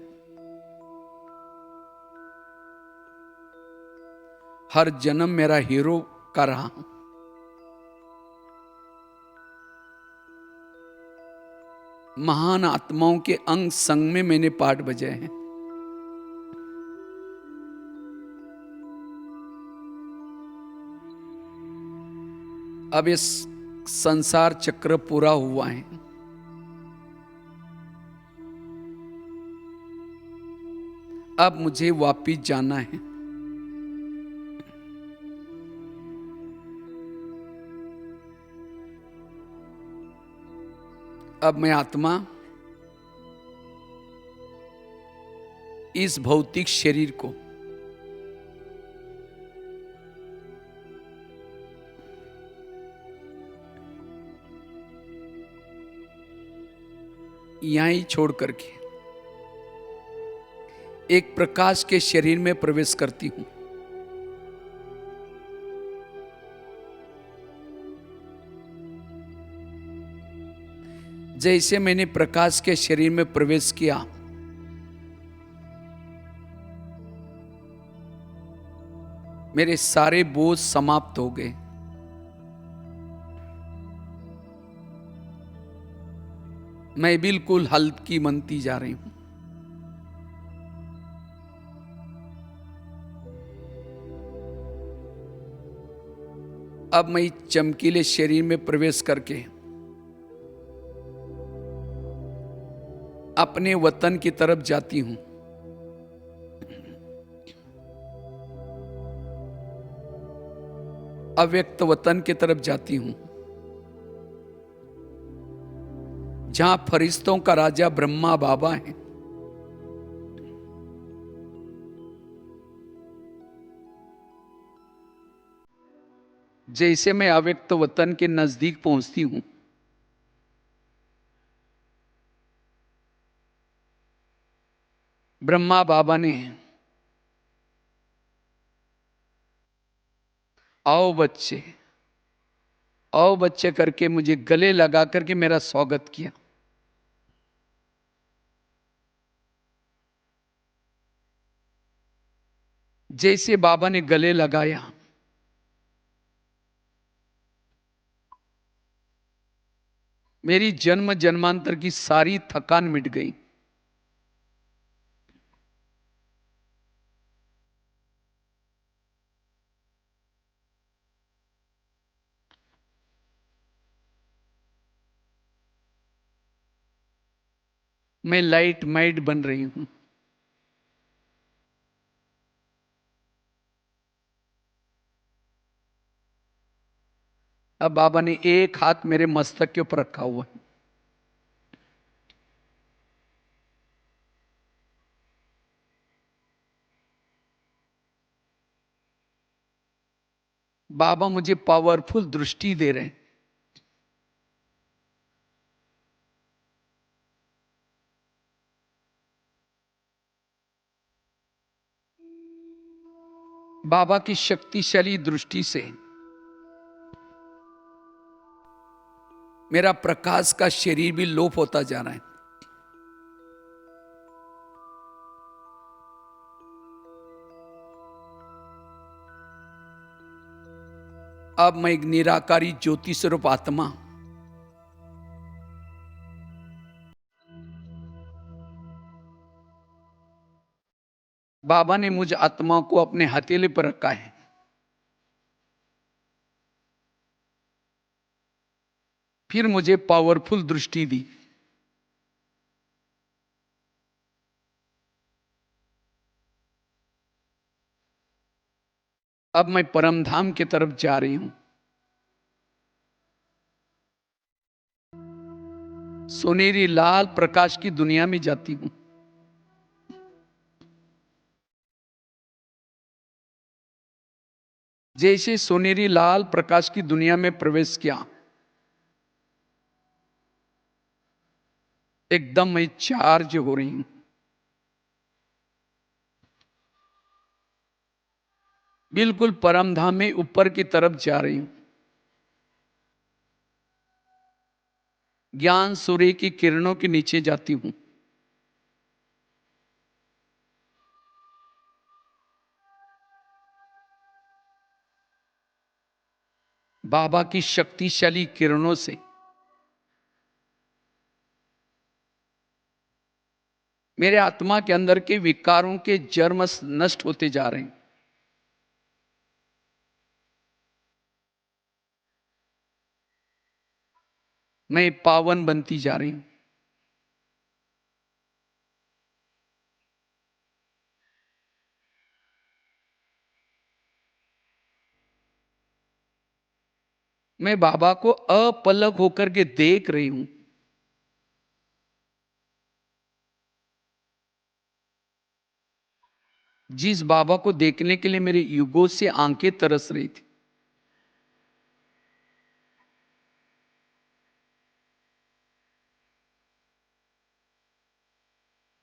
हर जन्म मेरा हीरो का रहा हूं। महान आत्माओं के अंग संग में मैंने पाठ बजाए हैं। अब इस संसार चक्र पूरा हुआ है। अब मुझे वापिस जाना है। अब मैं आत्मा इस भौतिक शरीर को यहां ही छोड़ करके एक प्रकाश के शरीर में प्रवेश करती हूं। जैसे मैंने प्रकाश के शरीर में प्रवेश किया, मेरे सारे बोझ समाप्त हो गए। मैं बिल्कुल हल्की मनती जा रही हूं। अब मैं इस चमकीले शरीर में प्रवेश करके अपने वतन की तरफ जाती हूं। अव्यक्त वतन की तरफ जाती हूं, जहां फरिश्तों का राजा ब्रह्मा बाबा है। जैसे मैं अव्यक्त वतन के नजदीक पहुंचती हूं, ब्रह्मा बाबा ने आओ बच्चे, आओ बच्चे करके मुझे गले लगा करके मेरा स्वागत किया। जैसे बाबा ने गले लगाया, मेरी जन्म जन्मांतर की सारी थकान मिट गई। मैं लाइट माइट बन रही हूं। अब बाबा ने एक हाथ मेरे मस्तक के ऊपर रखा हुआ है। बाबा मुझे पावरफुल दृष्टि दे रहे हैं। बाबा की शक्तिशाली दृष्टि से मेरा प्रकाश का शरीर भी लोप होता जा रहा है। अब मैं एक निराकारी ज्योति स्वरूप आत्मा, बाबा ने मुझ आत्मा को अपने हथेली पर रखा है। फिर मुझे पावरफुल दृष्टि दी। अब मैं परम धाम की तरफ जा रही हूं। सुनहरी लाल प्रकाश की दुनिया में जाती हूं। जैसे सुनहरी लाल प्रकाश की दुनिया में प्रवेश किया, एकदम मैं चार्ज हो रही हूं। बिल्कुल परम धाम में ऊपर की तरफ जा रही हूं। ज्ञान सूर्य की किरणों के नीचे जाती हूं। बाबा की शक्तिशाली किरणों से मेरे आत्मा के अंदर के विकारों के जर्म नष्ट होते जा रहे हैं। मैं पावन बनती जा रही हूं। मैं बाबा को अपलक होकर के देख रही हूं। जिस बाबा को देखने के लिए मेरे युगों से आंखें तरस रही थी,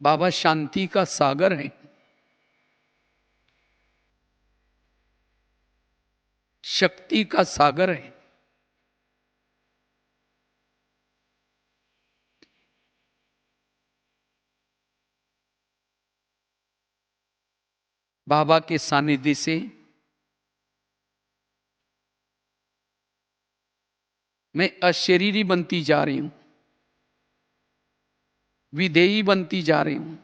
बाबा शांति का सागर है, शक्ति का सागर है। बाबा के सानिध्य से मैं अशरीरी बनती जा रही हूं, विधेयी बनती जा रही हूं,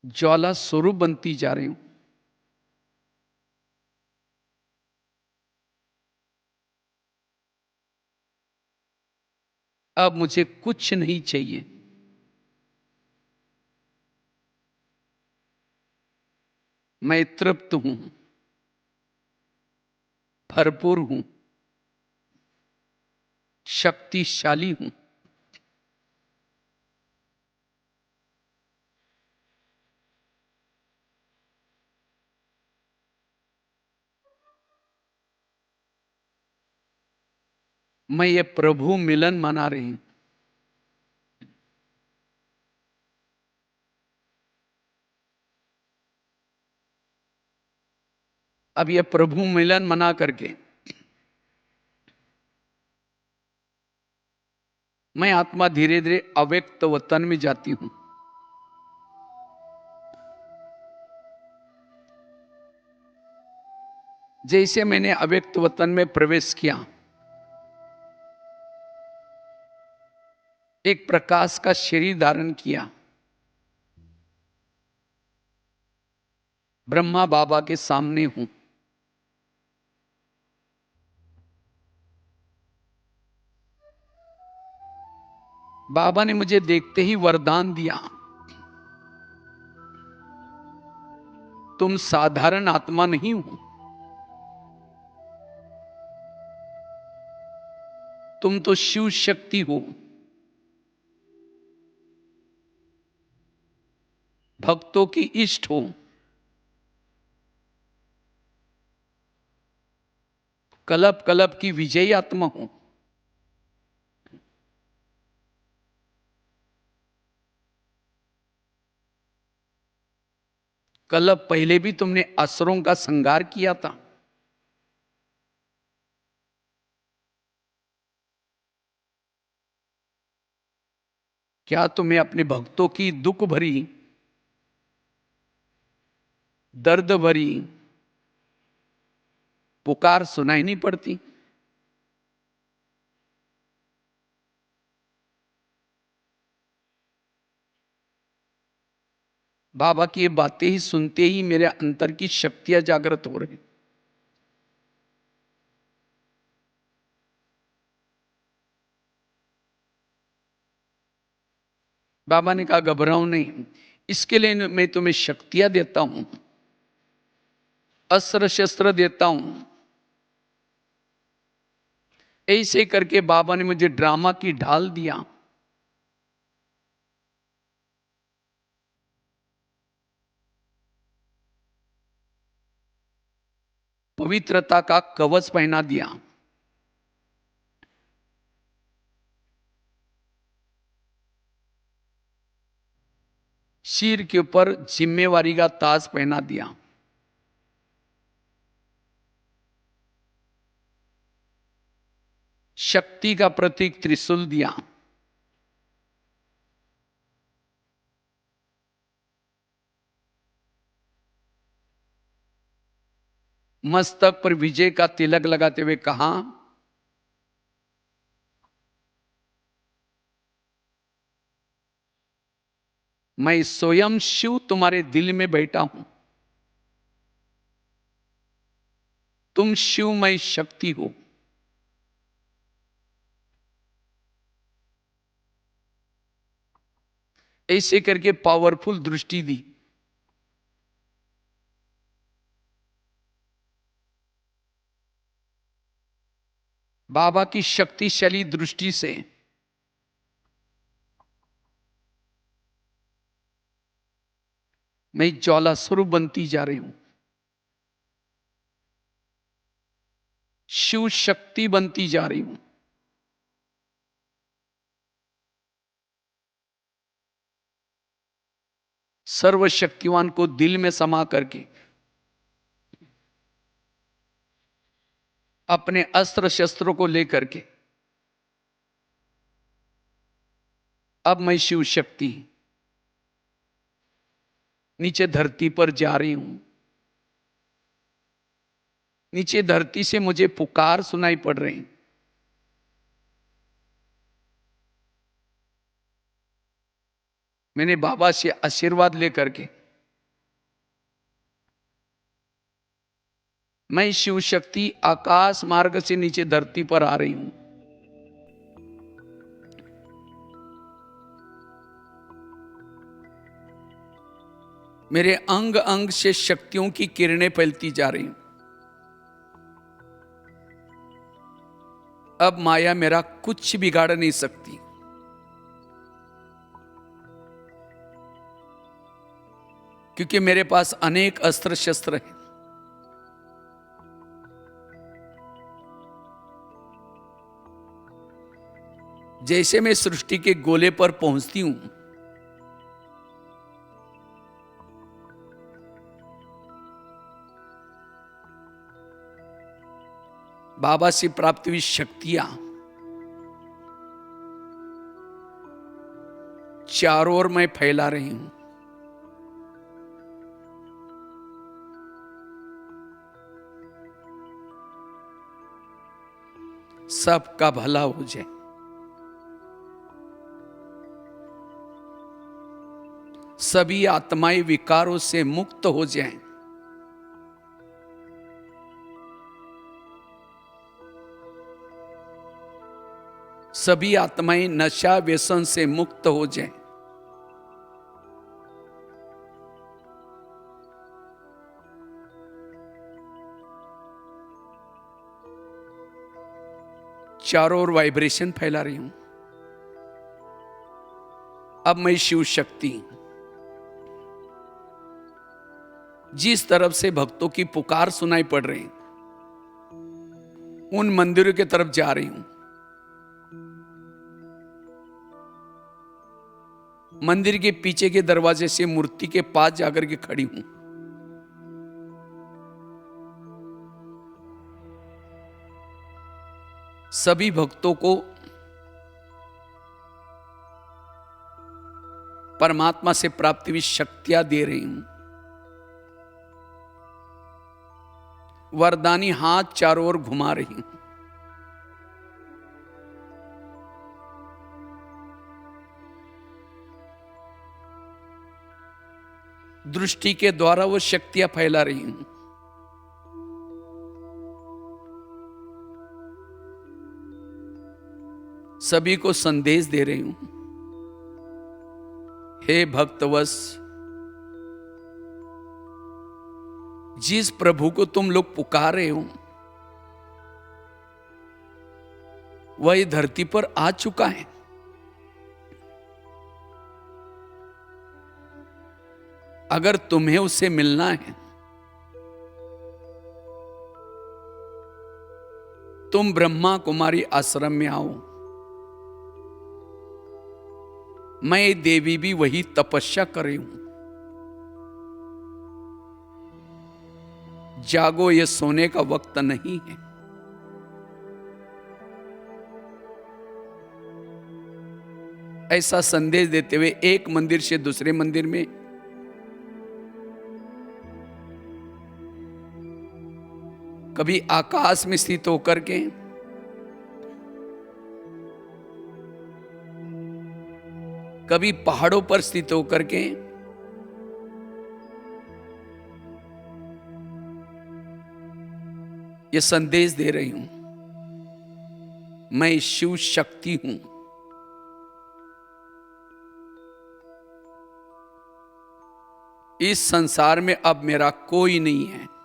ज्वाला स्वरूप बनती जा रही हूं। अब मुझे कुछ नहीं चाहिए। मैं तृप्त हूं, भरपूर हूं, शक्तिशाली हूं। मैं ये प्रभु मिलन मना रही हूं। अब ये प्रभु मिलन मना करके मैं आत्मा धीरे धीरे अव्यक्त वतन में जाती हूं। जैसे मैंने अव्यक्त वतन में प्रवेश किया, एक प्रकाश का शरीर धारण किया, ब्रह्मा बाबा के सामने हूं। बाबा ने मुझे देखते ही वरदान दिया, तुम साधारण आत्मा नहीं हो, तुम तो शिव शक्ति हो, भक्तों की इष्ट हो, कलप कलप की विजयी आत्मा हो। कलप पहले भी तुमने असुरों का संहार किया था। क्या तुम्हें अपने भक्तों की दुख भरी, दर्द भरी पुकार सुनाई नहीं पड़ती? बाबा की ये बातें ही सुनते ही मेरे अंतर की शक्तियां जागृत हो रही। बाबा ने कहा घबराओ नहीं, इसके लिए मैं तुम्हें शक्तियां देता हूं, अस्त्र शस्त्र देता हूं। ऐसे करके बाबा ने मुझे ड्रामा की ढाल दिया। पवित्रता का कवच पहना दिया। सिर के ऊपर जिम्मेवारी का ताज पहना दिया। शक्ति का प्रतीक त्रिशूल दिया। मस्तक पर विजय का तिलक लगाते हुए कहा, मैं स्वयं शिव तुम्हारे दिल में बैठा हूं, तुम शिवमय शक्ति हो। ऐसे करके पावरफुल दृष्टि दी। बाबा की शक्तिशाली दृष्टि से मैं ज्वाला स्वरूप बनती जा रही हूं, शिव शक्ति बनती जा रही हूं। सर्वशक्तिवान को दिल में समा करके अपने अस्त्र शस्त्रों को लेकर के अब मैं शिव शक्ति नीचे धरती पर जा रही हूं। नीचे धरती से मुझे पुकार सुनाई पड़ रही। मैंने बाबा से आशीर्वाद लेकर के मैं शिव शक्ति आकाश मार्ग से नीचे धरती पर आ रही हूं। मेरे अंग अंग से शक्तियों की किरणें फैलती जा रही। अब माया मेरा कुछ बिगाड़ नहीं सकती। क्योंकि मेरे पास अनेक अस्त्र शस्त्र हैं। जैसे मैं सृष्टि के गोले पर पहुंचती हूं, बाबा से प्राप्त हुई शक्तियां चारों ओर मैं फैला रही हूं। सबका भला हो जाए, सभी आत्माएं विकारों से मुक्त हो जाएं, सभी आत्माएं नशा व्यसन से मुक्त हो जाएं, चारों ओर वाइब्रेशन फैला रही हूं। अब मैं शिव शक्ति जिस तरफ से भक्तों की पुकार सुनाई पड़ रही, उन मंदिरों की तरफ जा रही हूं। मंदिर के पीछे के दरवाजे से मूर्ति के पास जाकर के खड़ी हूं। सभी भक्तों को परमात्मा से प्राप्त हुई शक्तियां दे रही हूं। वरदानी हाथ चारों ओर घुमा रही हूं। दृष्टि के द्वारा वो शक्तियां फैला रही हूं। सभी को संदेश दे रही हूं। हे भक्तवश, जिस प्रभु को तुम लोग पुकार रहे हो वह धरती पर आ चुका है। अगर तुम्हें उससे मिलना है, तुम ब्रह्मा कुमारी आश्रम में आओ। मैं देवी भी वही तपस्या कर रही हूं। जागो, ये सोने का वक्त नहीं है। ऐसा संदेश देते हुए एक मंदिर से दूसरे मंदिर में, कभी आकाश में स्थित होकर के, कभी पहाड़ों पर स्थित होकर के, ये संदेश दे रही हूं, मैं शिव शक्ति हूं। इस संसार में अब मेरा कोई नहीं है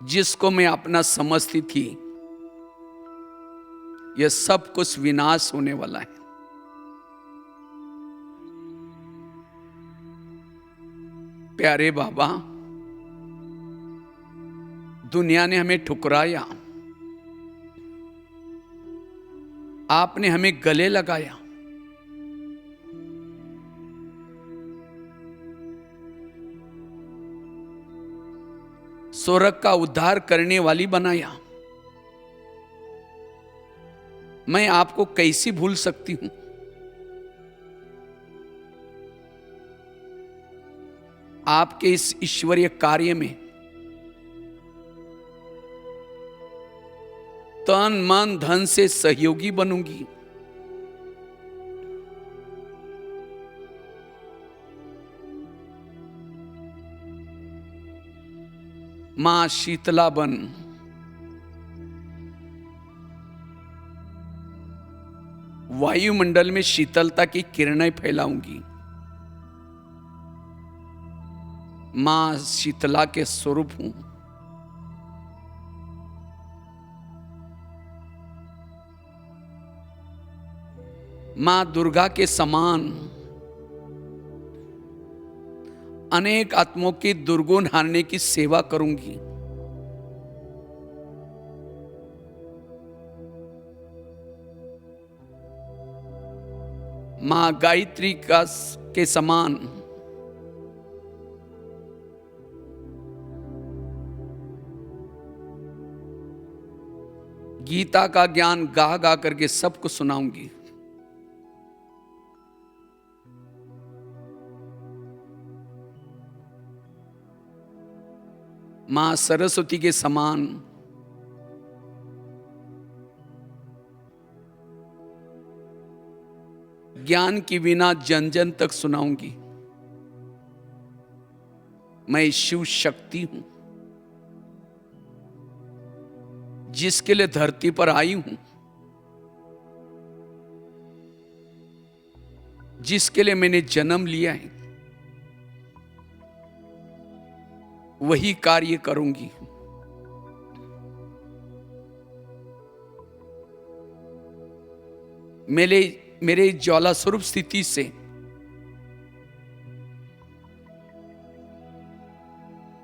जिसको मैं अपना समझती थी। यह सब कुछ विनाश होने वाला है। प्यारे बाबा, दुनिया ने हमें ठुकराया, आपने हमें गले लगाया। स्वर्ग का उद्धार करने वाली बनाया। मैं आपको कैसे भूल सकती हूं? आपके इस ईश्वरीय कार्य में तन मन धन से सहयोगी बनूंगी। मां शीतला बन वायुमंडल में शीतलता की किरणें फैलाऊंगी। मां शीतला के स्वरूप हूं। मां दुर्गा के समान अनेक आत्माओं की दुर्गुण हारने की सेवा करूंगी। मां गायत्री के समान गीता का ज्ञान गा गा करके सबको सुनाऊंगी। मां सरस्वती के समान ज्ञान की वीणा जन जन तक सुनाऊंगी। मैं शिव शक्ति हूं, जिसके लिए धरती पर आई हूं, जिसके लिए मैंने जन्म लिया है, वही कार्य करूंगी। मेरे ज्वाला स्वरूप स्थिति से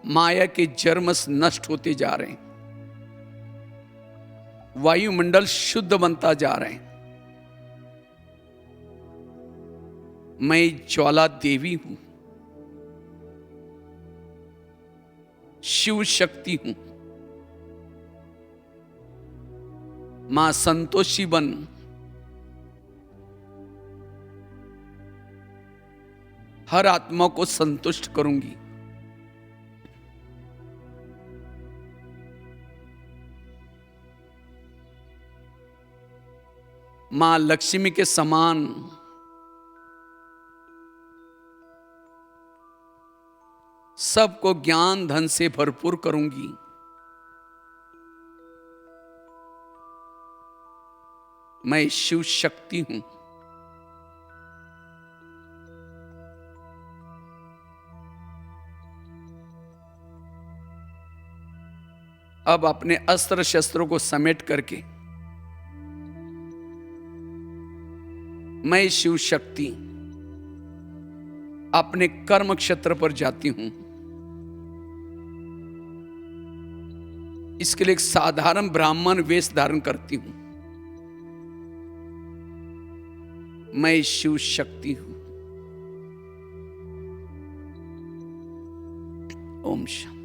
माया के जर्मस नष्ट होते जा रहे हैं। वायुमंडल शुद्ध बनता जा रहे हैं। मैं ज्वाला देवी हूं, शिव शक्ति हूं। मां संतोषी बन हर आत्मा को संतुष्ट करूंगी। मां लक्ष्मी के समान सबको ज्ञान धन से भरपूर करूंगी। मैं शिव शक्ति हूं। अब अपने अस्त्र शस्त्रों को समेट करके मैं शिव शक्ति अपने कर्म क्षेत्र पर जाती हूं। इसके लिए एक साधारण ब्राह्मण वेश धारण करती हूं। मैं शिव शक्ति हूं। ओम शांति।